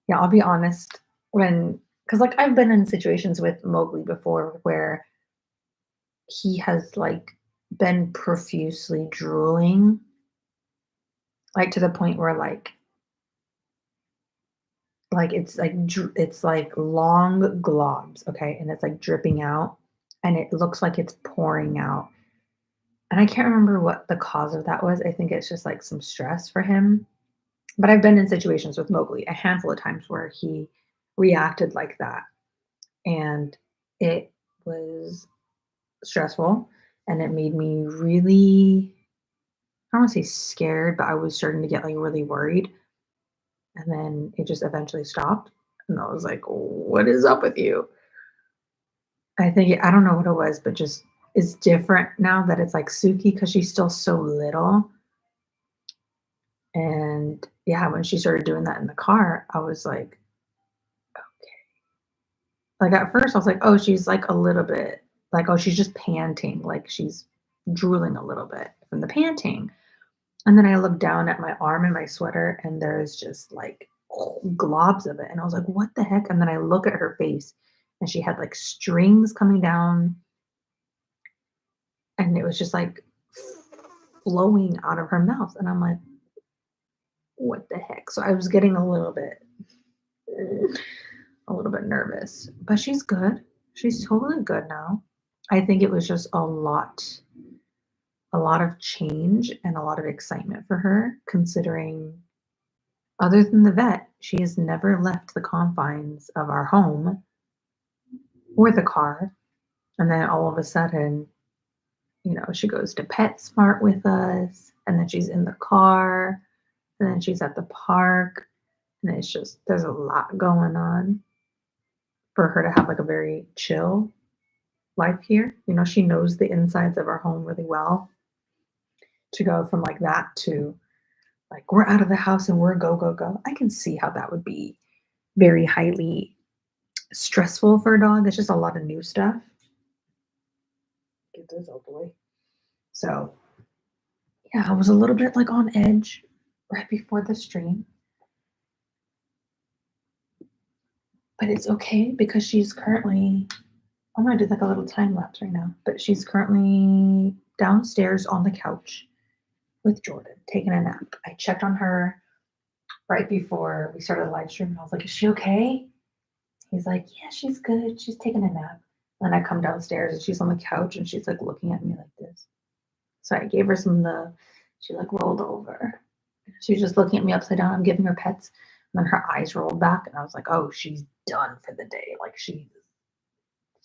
Yeah, I'll be honest. When Because like I've been in situations with Mowgli before where he has like been profusely drooling, like to the point where it's like long globs, okay, and it's like dripping out, and it looks like it's pouring out. And I can't remember what the cause of that was. I think it's just like some stress for him. But I've been in situations with Mowgli a handful of times where he reacted like that, and it was stressful, and it made me really, I don't want to say scared, but I was starting to get like really worried. And then it just eventually stopped. And I was like, what is up with you? I don't know what it was, but just it's different now that it's like Suki because she's still so little. And yeah, when she started doing that in the car, I was like at first I was like, oh, she's like a little bit like, oh, she's just panting, like she's drooling a little bit from the panting. And then I looked down at my arm in my sweater and there's just like globs of it. And I was like, what the heck? And then I look at her face and she had like strings coming down and it was just like flowing out of her mouth. And I'm like, what the heck? So I was getting a little bit nervous, but she's good. She's totally good now. I think it was just a lot of change and a lot of excitement for her, considering other than the vet, she has never left the confines of our home or the car. And then all of a sudden, she goes to PetSmart with us, and then she's in the car, and then she's at the park. And it's just, there's a lot going on for her to have like a very chill life here. She knows the insides of our home really well. To go from like that to like, we're out of the house and we're go, go, go. I can see how that would be very highly stressful for a dog. It's just a lot of new stuff. Get this out the way. So yeah, I was a little bit like on edge right before the stream, but it's okay because she's currently, I'm gonna do like a little time lapse right now, but she's currently downstairs on the couch with Jordan taking a nap. I checked on her right before we started the live stream and I was like, is she okay? He's like, yeah, she's good. She's taking a nap. And I come downstairs and she's on the couch and she's like looking at me like this. So I gave her some love. She like rolled over. She was just looking at me upside down. I'm giving her pets. And then her eyes rolled back and I was like, oh, she's done for the day. Like she's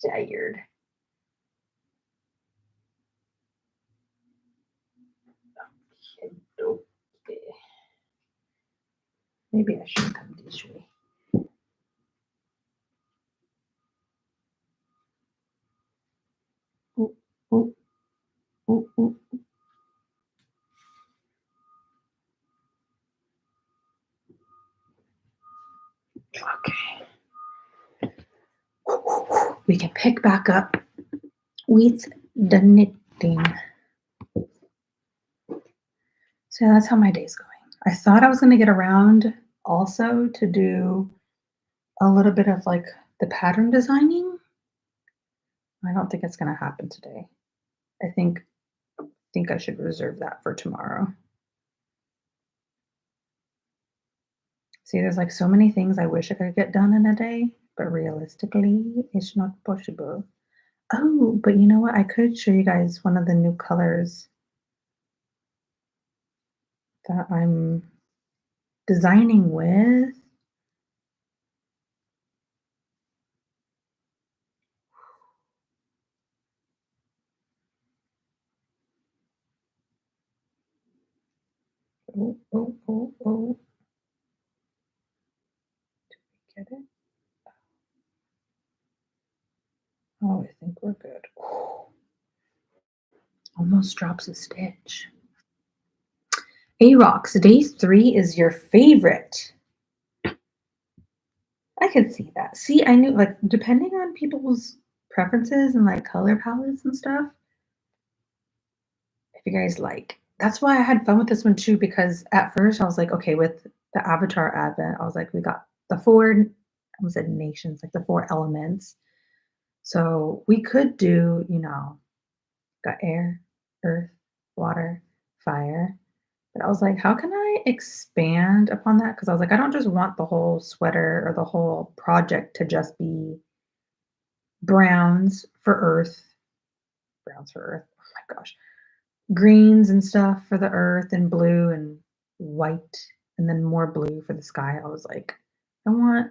tired. Okay. Maybe I should come this way. Ooh, ooh, ooh, ooh. Okay. We can pick back up with the knitting. So that's how my day's going. I thought I was going to get around also to do a little bit of like the pattern designing. I don't think it's going to happen today. I think I should reserve that for tomorrow. See, there's like so many things I wish I could get done in a day, but realistically, it's not possible. Oh, but you know what? I could show you guys one of the new colors that I'm designing with. Oh, oh, oh, oh. Get it? Oh, I think we're good. Almost drops a stitch. A-Rocks, day 3 is your favorite. I could see that. See, I knew like depending on people's preferences and like color palettes and stuff, if you guys like. That's why I had fun with this one too, because at first I was like, okay, with the Avatar Advent, I was like, we got the Ford I almost said nations, like the 4 elements. So we could do, got air, earth, water, fire. But I was like, how can I expand upon that? Because I was like, I don't just want the whole sweater or the whole project to just be browns for earth, browns for earth. Oh my gosh. Greens and stuff for the earth and blue and white and then more blue for the sky. I was like, I want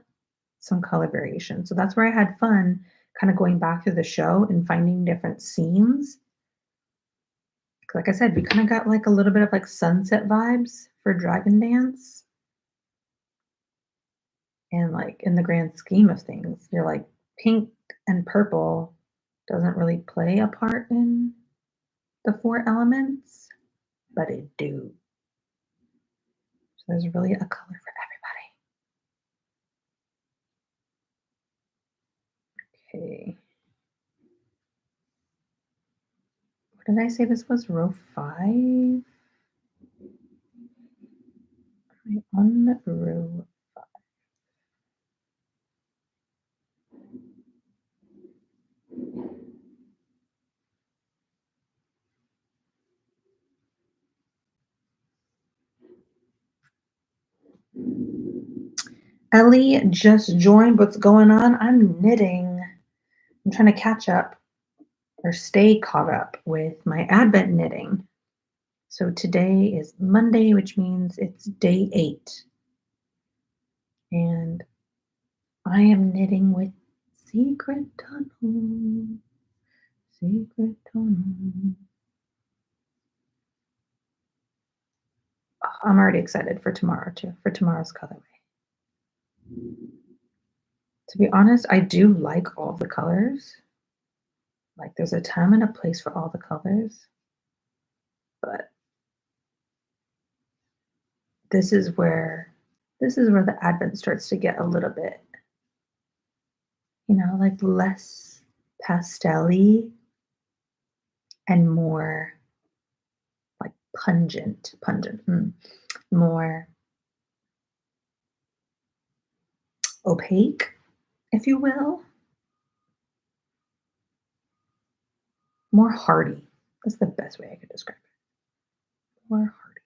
some color variation. So that's where I had fun kind of going back through the show and finding different scenes. Like I said, we kind of got like a little bit of like sunset vibes for Dragon Dance. And like in the grand scheme of things, you're like pink and purple doesn't really play a part in the 4 elements, but it do. So there's really a color for everybody. Okay. What did I say this was? Row 5? On row. Ellie just joined. What's going on? I'm knitting. I'm trying to catch up or stay caught up with my Advent knitting. So today is Monday, which means it's day 8. And I am knitting with Secret Tunnel. Secret Tunnel. Oh, I'm already excited for tomorrow too, for tomorrow's colorway. To be honest, I do like all the colors. Like there's a time and a place for all the colors, but this is where the Advent starts to get a little bit, like less pastel-y and more like pungent, more opaque, if you will, more hardy. That's the best way I could describe it. More hardy.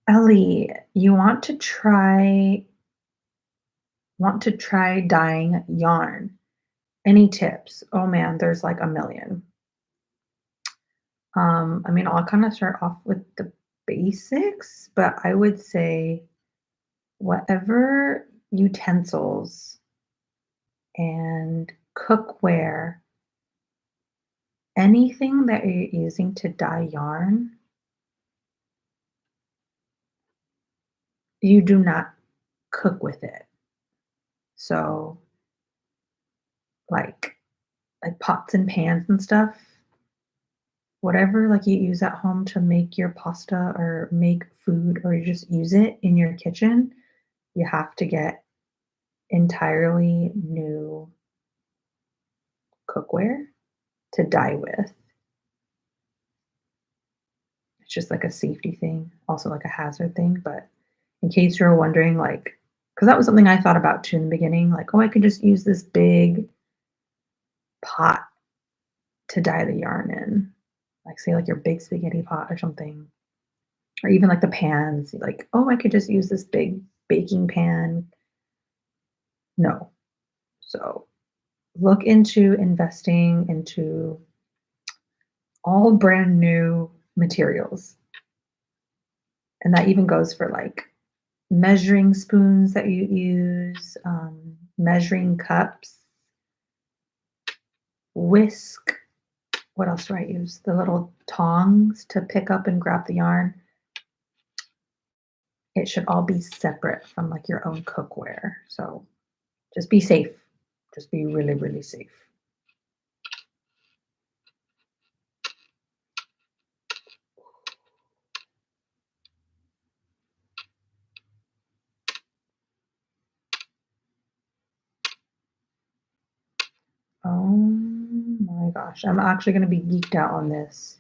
Ellie, you want to try dyeing yarn. Any tips? Oh man, there's like a million. I mean, I'll kind of start off with the basics, but I would say whatever utensils and cookware, anything that you're using to dye yarn, you do not cook with it. So, like pots and pans and stuff, whatever like you use at home to make your pasta or make food or you just use it in your kitchen, you have to get entirely new cookware to dye with. It's just like a safety thing, also like a hazard thing. But in case you're wondering, like, because that was something I thought about too in the beginning, like, oh, I could just use this big pot to dye the yarn in, like, say, like your big spaghetti pot or something, or even like the pans, like, oh, I could just use this big baking pan. No. So look into investing into all brand new materials. And that even goes for like measuring spoons that you use, measuring cups, whisk. What else do I use? The little tongs to pick up and grab the yarn. It should all be separate from like your own cookware. So just be safe. Just be really, really safe. Oh my my gosh, I'm actually gonna be geeked out on this.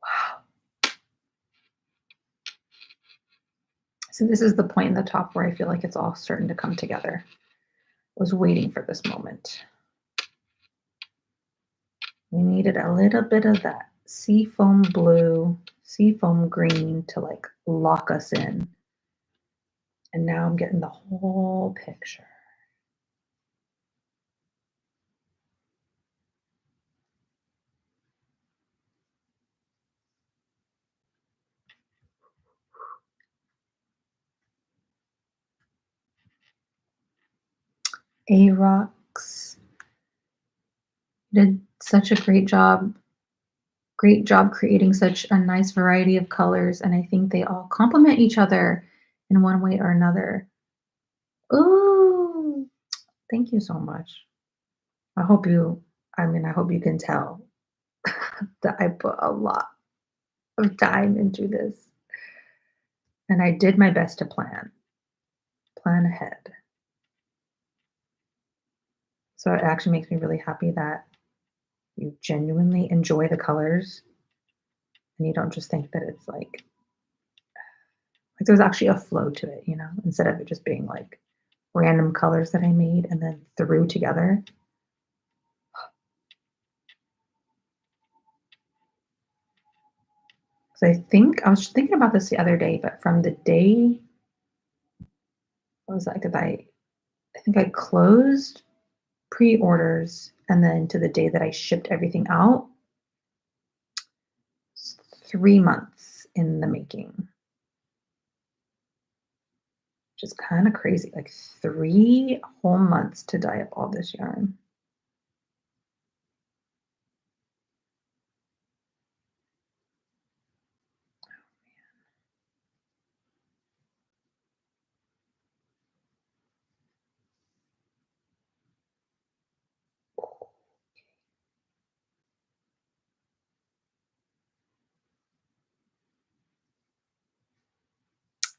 Wow. So this is the point in the top where I feel like it's all starting to come together. I was waiting for this moment. We needed a little bit of that seafoam blue, seafoam green to like lock us in. And now I'm getting the whole picture. A-Rocks did such a great job creating such a nice variety of colors, and I think they all complement each other in one way or another. Ooh, thank you so much. I hope you, I hope you can tell that I put a lot of time into this, and I did my best to plan ahead. So it actually makes me really happy that you genuinely enjoy the colors and you don't just think that it's like there's actually a flow to it, instead of it just being like random colors that I made and then threw together. So I think I was thinking about this the other day, but from the day, what was that? Because I think I closed pre-orders and then to the day that I shipped everything out, 3 months in the making, which is kind of crazy. Like 3 whole months to dye up all this yarn.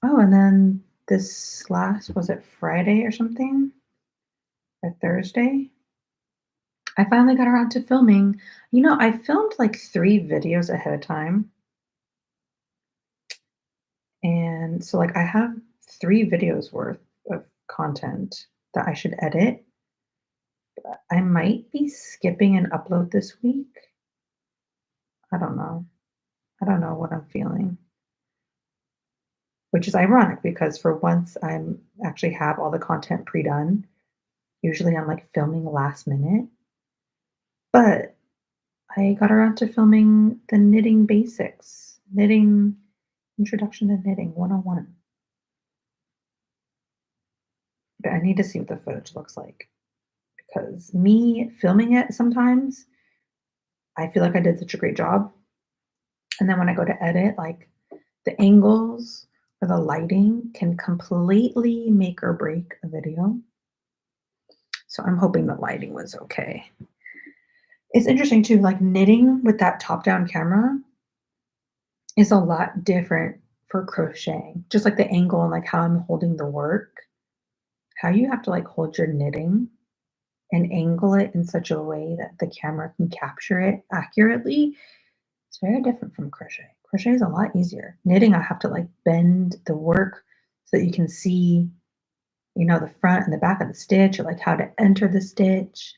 Oh, and then this last, was it Friday or something? Or Thursday? I finally got around to filming. I filmed like 3 videos ahead of time. And so, like, I have 3 videos worth of content that I should edit. I might be skipping an upload this week. I don't know. I don't know what I'm feeling, which is ironic because for once I'm actually have all the content pre-done. Usually I'm like filming last minute, but I got around to filming the knitting basics, knitting introduction to knitting 101. But I need to see what the footage looks like because me filming it sometimes, I feel like I did such a great job. And then when I go to edit, like the angles or the lighting can completely make or break a video. So I'm hoping the lighting was okay. It's interesting too, like knitting with that top down camera is a lot different for crocheting. Just like the angle and like how I'm holding the work, how you have to like hold your knitting and angle it in such a way that the camera can capture it accurately. It's very different from crochet. Crochet is a lot easier. Knitting, I have to like bend the work so that you can see, the front and the back of the stitch or like how to enter the stitch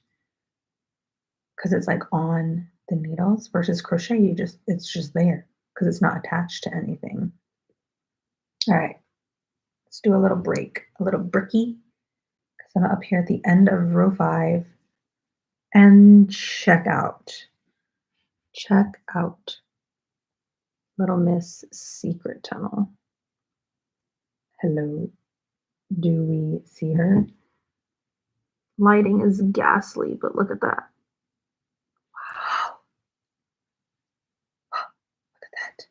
because it's like on the needles versus crochet, it's just there because it's not attached to anything. All right, let's do a little break, a little brickie because I'm up here at the end of row 5 and check out. Check out Little Miss Secret Tunnel. Hello, do we see her? Lighting is ghastly, but look at that. Wow, look at that.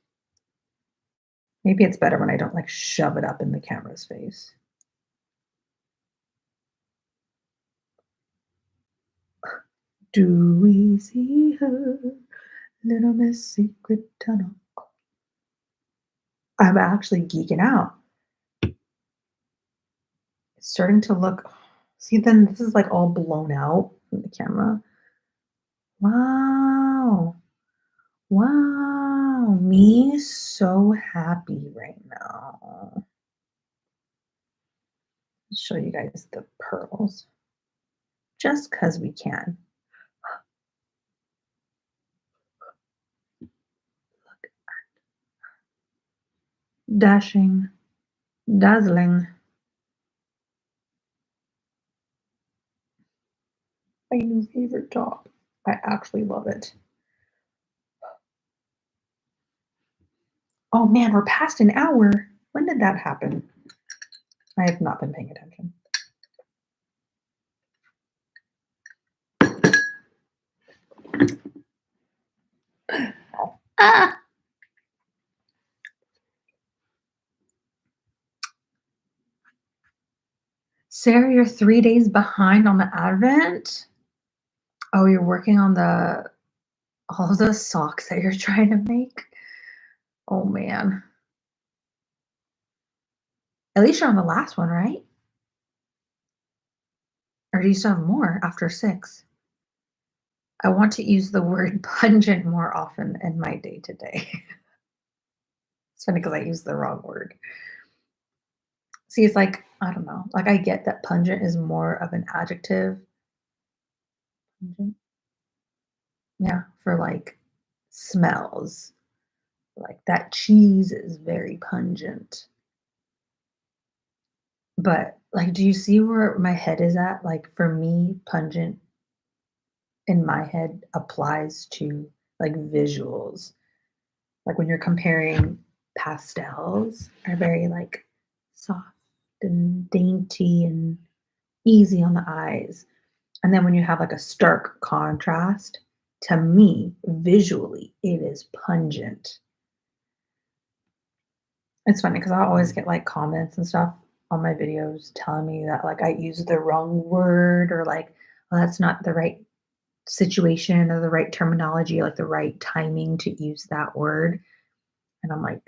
Maybe it's better when I don't like shove it up in the camera's face. Do we see her? Little Miss Secret Tunnel. I'm actually geeking out. It's starting to look, see, then this is like all blown out. from the camera. Wow. Wow. Me so happy right now. Show you guys the pearls just because we can. Dashing, dazzling. My new favorite top. I actually love it. Oh man, we're past an hour. When did that happen? I have not been paying attention. Ah! Sarah, you're 3 days behind on the Advent? Oh, you're working on the all the socks that you're trying to make? Oh man. At least you're on the last one, right? Or do you still have more after 6? I want to use the word pungent more often in my day to day. It's funny because I use the wrong word. See, it's like, I don't know. Like I get that pungent is more of an adjective. Pungent? Yeah, for like smells. Like that cheese is very pungent. But like, do you see where my head is at? Like for me, pungent in my head applies to like visuals. Like when you're comparing pastels are very like soft and dainty and easy on the eyes. And then when you have like a stark contrast, to me, visually, it is pungent. It's funny because I always get like comments and stuff on my videos telling me that like I use the wrong word or like, oh, that's not the right situation or the right terminology, like the right timing to use that word. And I'm like,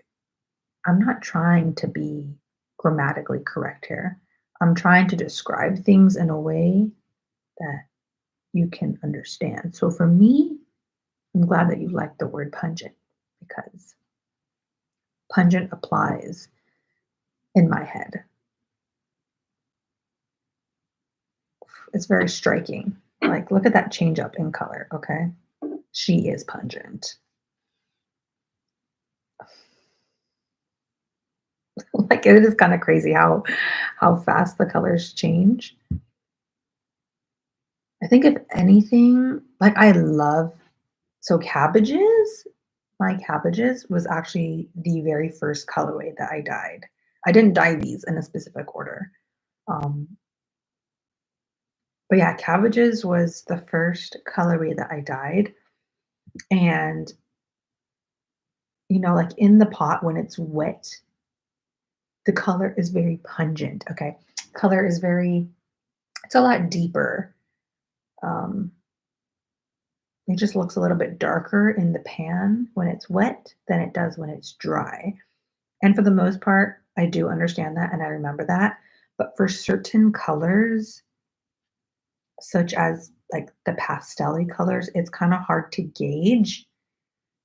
I'm not trying to be grammatically correct here. I'm trying to describe things in a way that you can understand. So for me, I'm glad that you like the word pungent because pungent applies in my head. It's very striking. Like, look at that change up in color, okay? She is pungent. Like, it is kind of crazy how fast the colors change. I think if anything, like I love so cabbages, my cabbages was actually the very first colorway that I dyed. I didn't dye these in a specific order. Um, but yeah, cabbages was the first colorway that I dyed. And, like in the pot when it's wet, the color is very pungent. Okay. Color is it's a lot deeper. Um, it just looks a little bit darker in the pan when it's wet than it does when it's dry. And for the most part, I do understand that and I remember that. But for certain colors, such as like the pastel colors, it's kind of hard to gauge.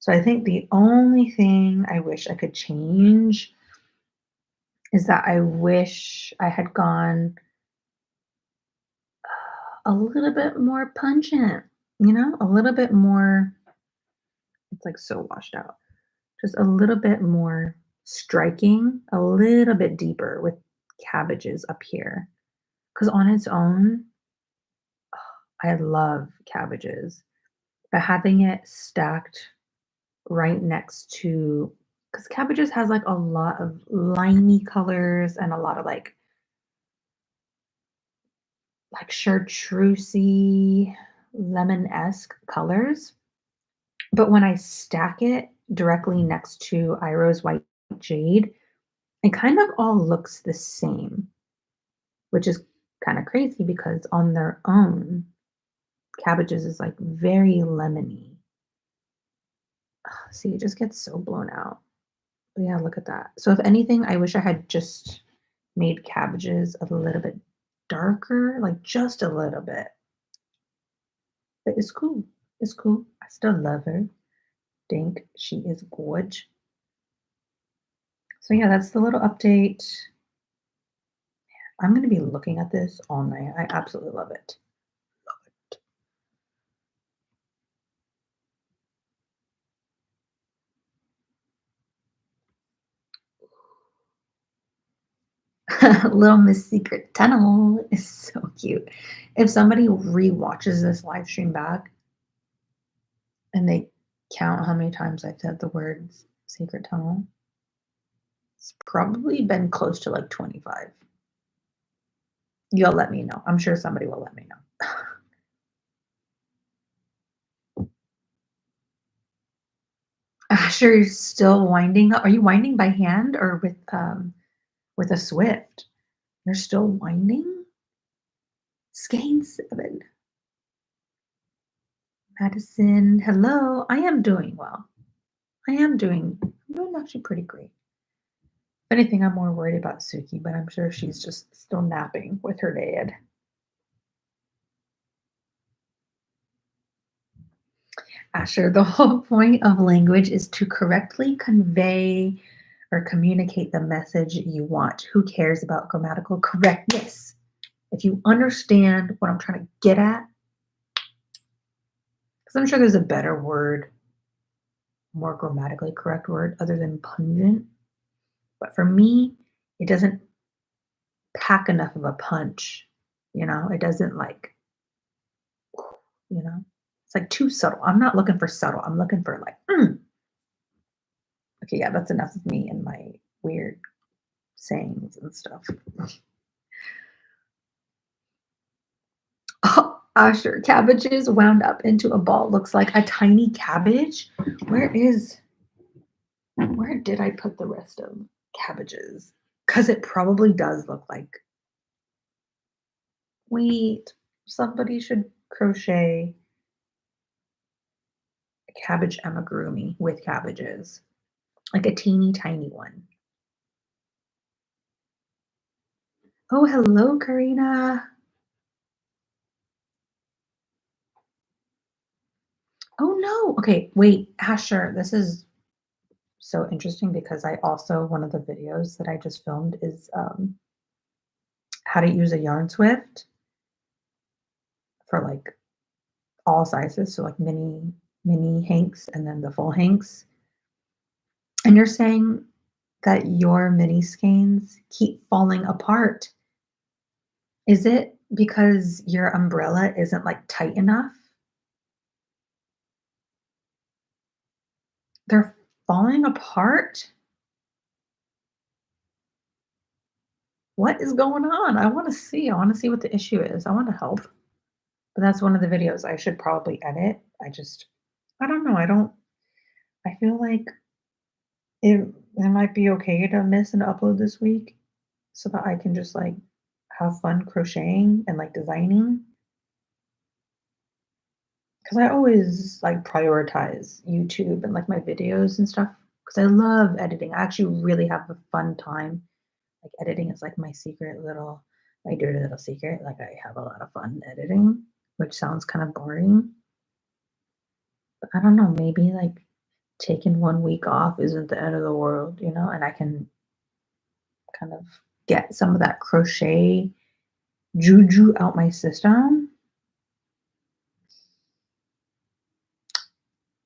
So I think the only thing I wish I could change is that I wish I had gone a little bit more pungent, a little bit more, it's like so washed out, just a little bit more striking, a little bit deeper with cabbages up here. Because on its own, I love cabbages, but having it stacked right next to, because cabbages has like a lot of limey colors and a lot of like chartreusey, lemon-esque colors. But when I stack it directly next to Iro's White Jade, it kind of all looks the same, which is kind of crazy because on their own, cabbages is like very lemony. See, it just gets so blown out. But yeah, look at that. So if anything, I wish I had just made cabbages a little bit darker, like just a little bit. but it's cool. It's cool. I still love her. Think she is gorge. So yeah, that's the little update. I'm gonna be looking at this all night. I absolutely love it. Little Miss Secret Tunnel is so cute. If somebody re-watches this live stream back and they count how many times I've said the words secret tunnel, it's probably been close to like 25. You'll let me know. I'm sure somebody will let me know. Asher, you're still winding up. Are you winding by hand or with a Swift? You're still winding? Skein 7. Madison, hello. I am doing well. I'm doing actually pretty great. If anything, I'm more worried about Suki, but I'm sure she's just still napping with her dad. Asher, the whole point of language is to correctly convey or communicate the message you want. Who cares about grammatical correctness? If you understand what I'm trying to get at, because I'm sure there's a better word, more grammatically correct word other than pungent. But for me, it doesn't pack enough of a punch. It doesn't like, it's like too subtle. I'm not looking for subtle. I'm looking for like, okay, yeah, that's enough of me and my weird sayings and stuff. Oh, Asher, cabbages wound up into a ball looks like a tiny cabbage. Where did I put the rest of cabbages? Because it probably does look like, wait, somebody should crochet a cabbage amigurumi with cabbages, like a teeny tiny one. Oh, hello, Karina. Oh no. Okay, wait, Asher, this is so interesting because I also one of the videos that I just filmed is how to use a yarn swift for like all sizes, so like mini hanks and then the full hanks. And you're saying that your mini skeins keep falling apart. Is it because your umbrella isn't like tight enough? They're falling apart? What is going on? I want to see. I want to see what the issue is. I want to help. But that's one of the videos I should probably edit. I don't know. I feel like it might be okay to miss an upload this week so that I can just like have fun crocheting and like designing. Because I always like prioritize YouTube and like my videos and stuff because I love editing. I actually really have a fun time. Like editing is like my dirty little secret. Like I have a lot of fun editing, which sounds kind of boring. But I don't know, maybe like taking 1 week off isn't the end of the world, and I can kind of get some of that crochet juju out my system.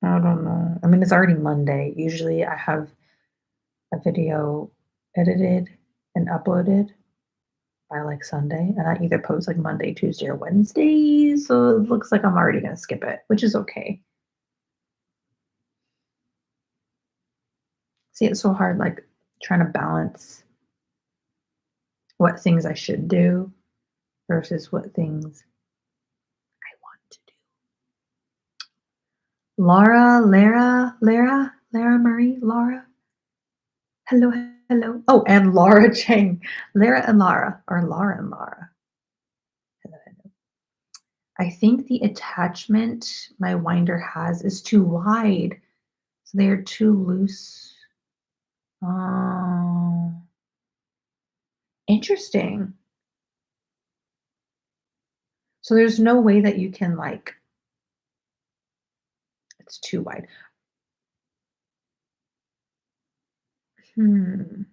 I don't know. I mean, it's already Monday. Usually I have a video edited and uploaded by like Sunday, and I either post like Monday, Tuesday, or Wednesday. So it looks like I'm already going to skip it, which is okay. See, it's so hard, like trying to balance what things I should do versus what things I want to do. Lara Marie, Laura. Hello, hello. Oh, and Laura Chang. Lara and Lara, or Laura and Lara. Hello, hello. I think the attachment my winder has is too wide. So they are too loose. Oh, interesting. So there's no way that you can like It's too wide. Hmm.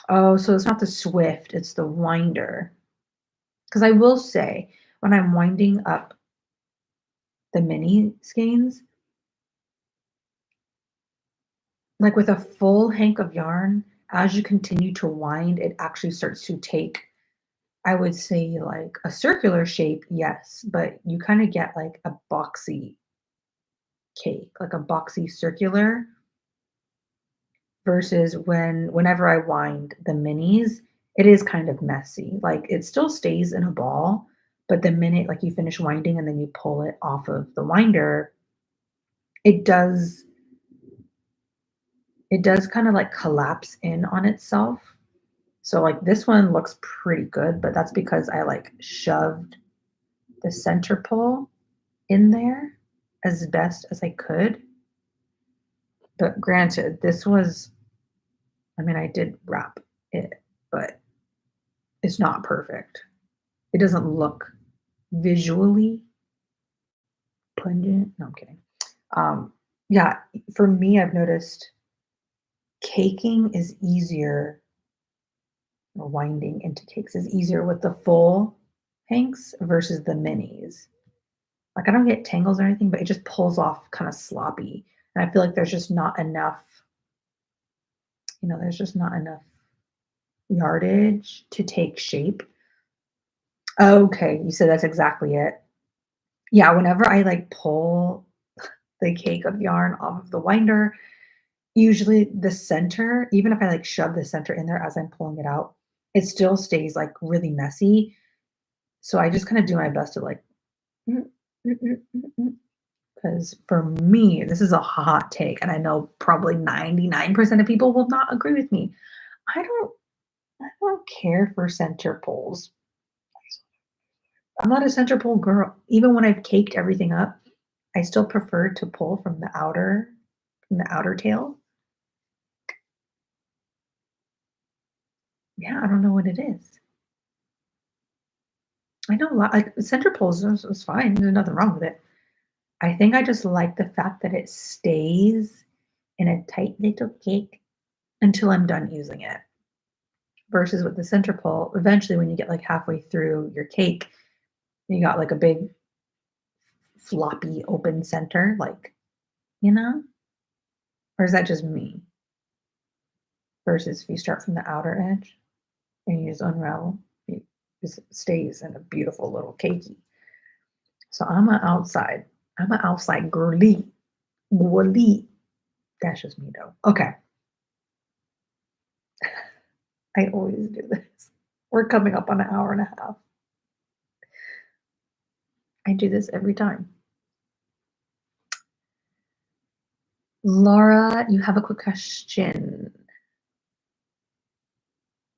Oh, so it's not the Swift, it's the winder. Because I will say, when I'm winding up the mini skeins, like with a full hank of yarn, as you continue to wind, it actually starts to take, I would say, like a circular shape, yes, but you kind of get like a boxy cake, like a boxy circular versus whenever I wind the minis, it is kind of messy. Like it still stays in a ball, but the minute like you finish winding and then you pull it off of the winder, it does it does kind of like collapse in on itself. So like this one looks pretty good, but that's because I like shoved the center pull in there as best as I could. But granted, this was, I mean, I did wrap it, but it's not perfect. It doesn't look visually pungent. No, I'm kidding. Um, yeah, for me, I've noticed caking is easier, or winding into cakes is easier with the full hanks versus the minis. Like I don't get tangles or anything, but it just pulls off kind of sloppy. And I feel like there's just not enough, there's just not enough yardage to take shape. Okay, you said that's exactly it. Yeah, whenever I like pull the cake of yarn off of the winder, usually the center, even if I like shove the center in there as I'm pulling it out, it still stays like really messy. So I just kind of do my best to like, because for me, this is a hot take, and I know probably 99% of people will not agree with me. I don't, I don't care for center pulls. I'm not a center pull girl. Even when I've caked everything up, I still prefer to pull from the outer tail. Yeah, I don't know what it is. I know a lot, like center pulls is fine. There's nothing wrong with it. I think I just like the fact that it stays in a tight little cake until I'm done using it. Versus with the center pull, eventually when you get like halfway through your cake, you got like a big floppy open center, like, you know? Or is that just me? Versus if you start from the outer edge and you just unravel, it just stays in a beautiful little cakey. So I'm an outside girly. Girly. That's just me though. Okay. I always do this. We're coming up on an hour and a half. I do this every time. Laura, you have a quick question.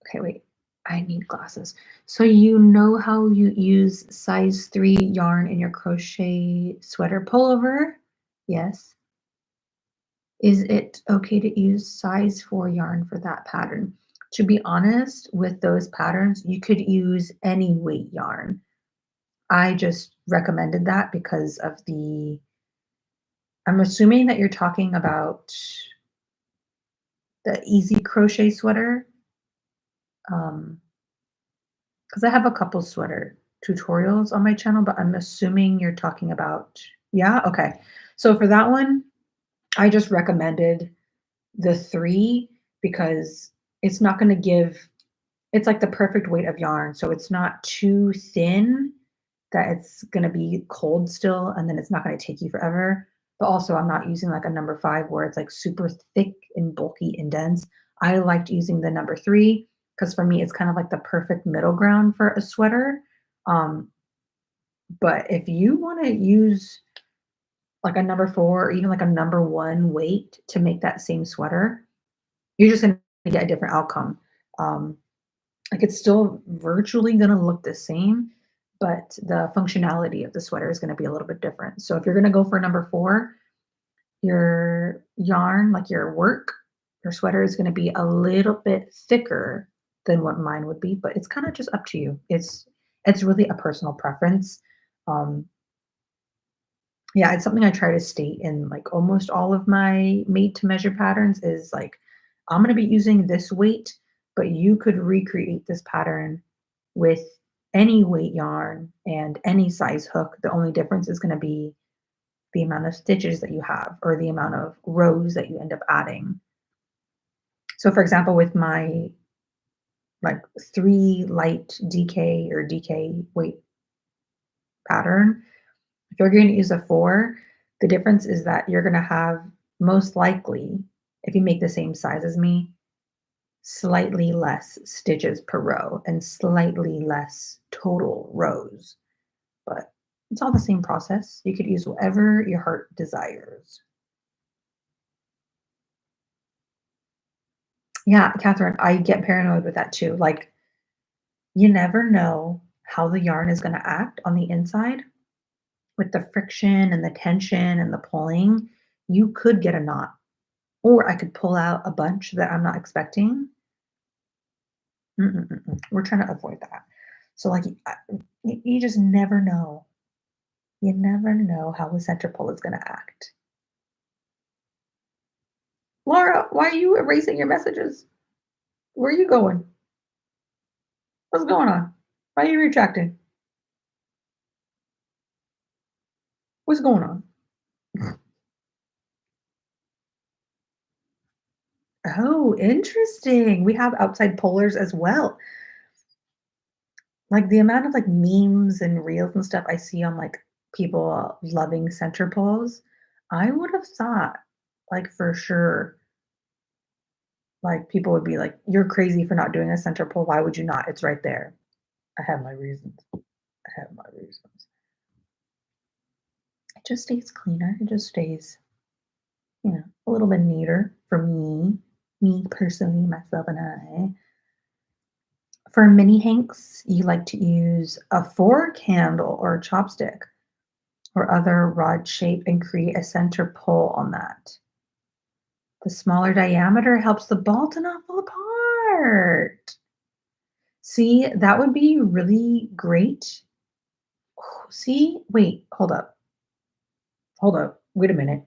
Okay, wait. I need glasses. So you know how you use size 3 yarn in your crochet sweater pullover? Yes. Is it okay to use size 4 yarn for that pattern? To be honest, with those patterns, you could use any weight yarn. I just recommended that because of I'm assuming that you're talking about the easy crochet sweater. Because I have a couple sweater tutorials on my channel, but I'm assuming you're talking about, yeah, okay. So for that one, I just recommended the 3 because it's not going to give, it's like the perfect weight of yarn. So it's not too thin that it's going to be cold still and then it's not going to take you forever. But also, I'm not using like a number 5 where it's like super thick and bulky and dense. I liked using the number 3 because for me, it's kind of like the perfect middle ground for a sweater. Um, but if you want to use like a number 4 or even like a number 1 weight to make that same sweater, you're just going to get a different outcome. Um, like it's still virtually going to look the same, but the functionality of the sweater is going to be a little bit different. So if you're going to go for number 4, your yarn, like your sweater is going to be a little bit thicker than what mine would be, but it's kind of just up to you. It's really a personal preference. Um, Yeah, it's something I try to state in like almost all of my made to measure patterns is like, I'm going to be using this weight, but you could recreate this pattern with any weight yarn and any size hook. The only difference is going to be the amount of stitches that you have or the amount of rows that you end up adding. So for example, with my like 3 light DK or DK weight pattern, if you're going to use a 4, the difference is that you're going to have most likely, if you make the same size as me, slightly less stitches per row and slightly less total rows. But it's all the same process. You could use whatever your heart desires. Yeah, Catherine, I get paranoid with that too. Like, you never know how the yarn is going to act on the inside with the friction and the tension and the pulling. You could get a knot, or I could pull out a bunch that I'm not expecting. We're trying to avoid that. So, like, you just never know. You never know how a center pull is going to act. Laura, why are you erasing your messages? Where are you going? What's going on? Why are you retracting? What's going on? Oh, interesting. We have outside pullers as well. Like the amount of like memes and reels and stuff I see on like people loving center pulls, I would have thought like for sure, like people would be like, "You're crazy for not doing a center pull. Why would you not? It's right there." I have my reasons. I have my reasons. It just stays cleaner. It just stays, a little bit neater for me personally, myself and I. For mini hanks, you like to use a fork handle or a chopstick or other rod shape and create a center pull on that. The smaller diameter helps the ball to not fall apart. See, that would be really great. See, wait, hold up. Hold up. Wait a minute.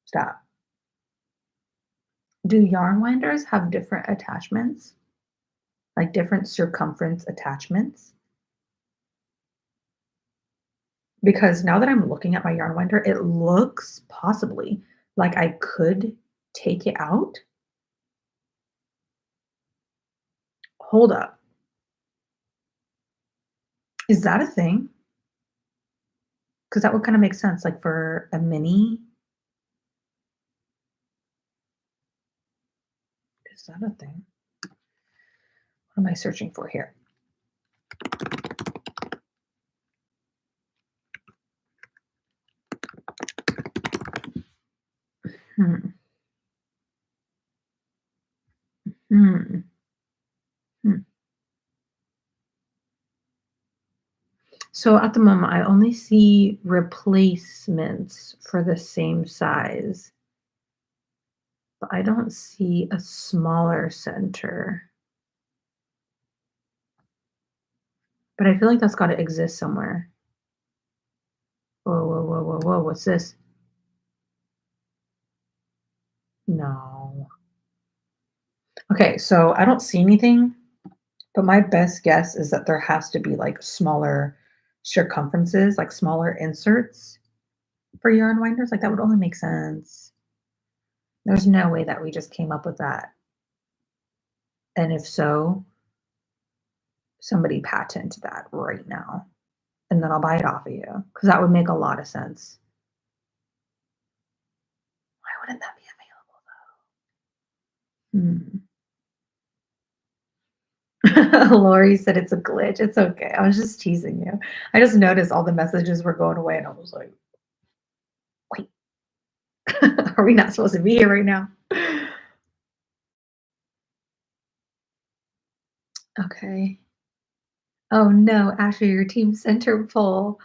Stop. Do yarn winders have different attachments? Like different circumference attachments? Because now that I'm looking at my yarn winder, it looks possibly like I could take it out. Hold up. Is that a thing? Because that would kind of make sense. Like for a mini, is that a thing? What am I searching for here? Hmm. Hmm. Hmm. So at the moment, I only see replacements for the same size, but I don't see a smaller center. But I feel like that's got to exist somewhere. Whoa, whoa, whoa, whoa, whoa. What's this? No. Okay, so I don't see anything, but my best guess is that there has to be like smaller circumferences, like smaller inserts for yarn winders. Like that would only make sense. There's no way that we just came up with that. And if so, somebody patent that right now, and then I'll buy it off of you because that would make a lot of sense. Why wouldn't that be available? Lori said it's a glitch. It's okay. I was just teasing you. I just noticed all the messages were going away, and I was like, wait, are we not supposed to be here right now? Okay. Oh no, Ashley, your team center pull.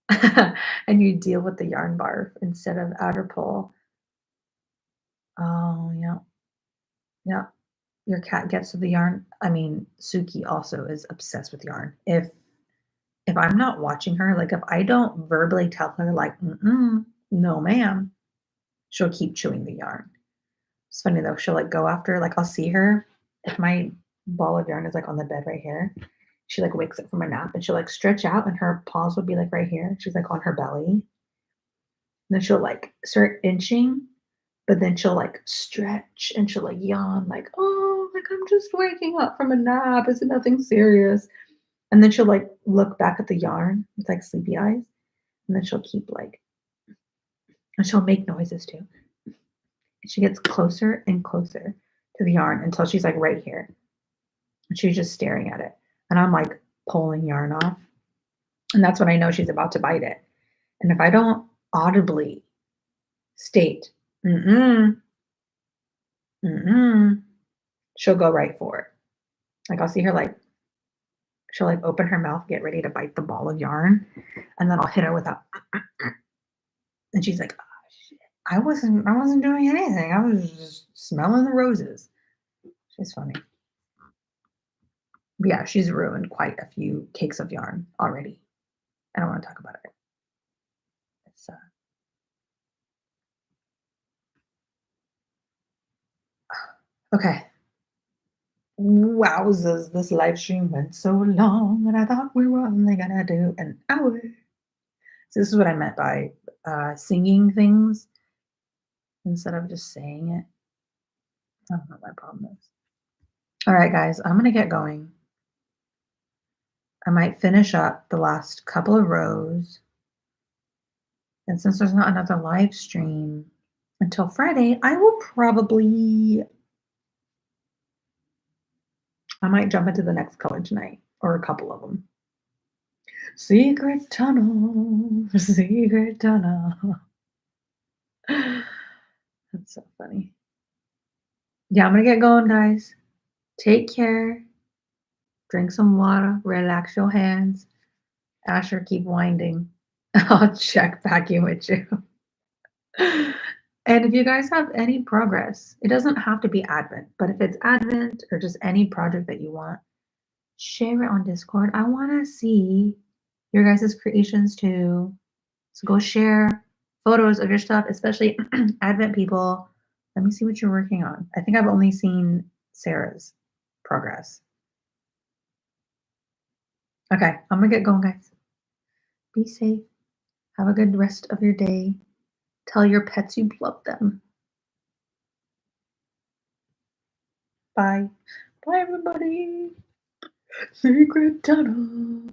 And you deal with the yarn barf instead of outer pull. Oh, yeah. Yeah. Your cat gets to the yarn. I mean, Suki also is obsessed with yarn. If if I'm not watching her, like, if I don't verbally tell her, like, "Mm-mm, no, ma'am," she'll keep chewing the yarn. It's funny though, she'll, like, go after like, I'll see her if my ball of yarn is, like, on the bed right here, she, like, wakes up from a nap and she'll, like, stretch out and her paws would be, like, right here. She's, like, on her belly. Then she'll, like, start inching, but then she'll, like, stretch and she'll, like, yawn, like, "Oh, like, I'm just waking up from a nap. It's nothing serious." And then she'll, like, look back at the yarn with, like, sleepy eyes, and then she'll keep, like and she'll make noises too. And she gets closer and closer to the yarn until she's, like, right here, and she's just staring at it. And I'm, like, pulling yarn off, and that's when I know she's about to bite it. And if I don't audibly state, "Mm-mm, mm-mm," she'll go right for it. Like, I'll see her, like she'll, like, open her mouth, get ready to bite the ball of yarn, and then I'll hit her with a and she's like, "Oh, shit. I wasn't doing anything. I was just smelling the roses." She's funny. But yeah, she's ruined quite a few cakes of yarn already. I don't wanna talk about it. It's, okay. Wowzers, this live stream went so long, and I thought we were only gonna do an hour. So this is what I meant by, singing things instead of just saying it. I don't know what my problem is. Alright, guys, I'm gonna get going. I might finish up the last couple of rows, and since there's not another live stream until Friday, I might jump into the next color tonight, or a couple of them. Secret tunnel, secret tunnel. That's so funny. Yeah, I'm gonna get going, guys. Take care. Drink some water. Relax your hands. Asher, keep winding. I'll check back in with you. And if you guys have any progress, it doesn't have to be Advent, but if it's Advent or just any project that you want, share it on Discord. I want to see your guys' creations too. So go share photos of your stuff, especially Advent people. Let me see what you're working on. I think I've only seen Sarah's progress. Okay, I'm gonna get going, guys. Be safe. Have a good rest of your day. Tell your pets you love them. Bye. Bye, everybody. Secret tunnel.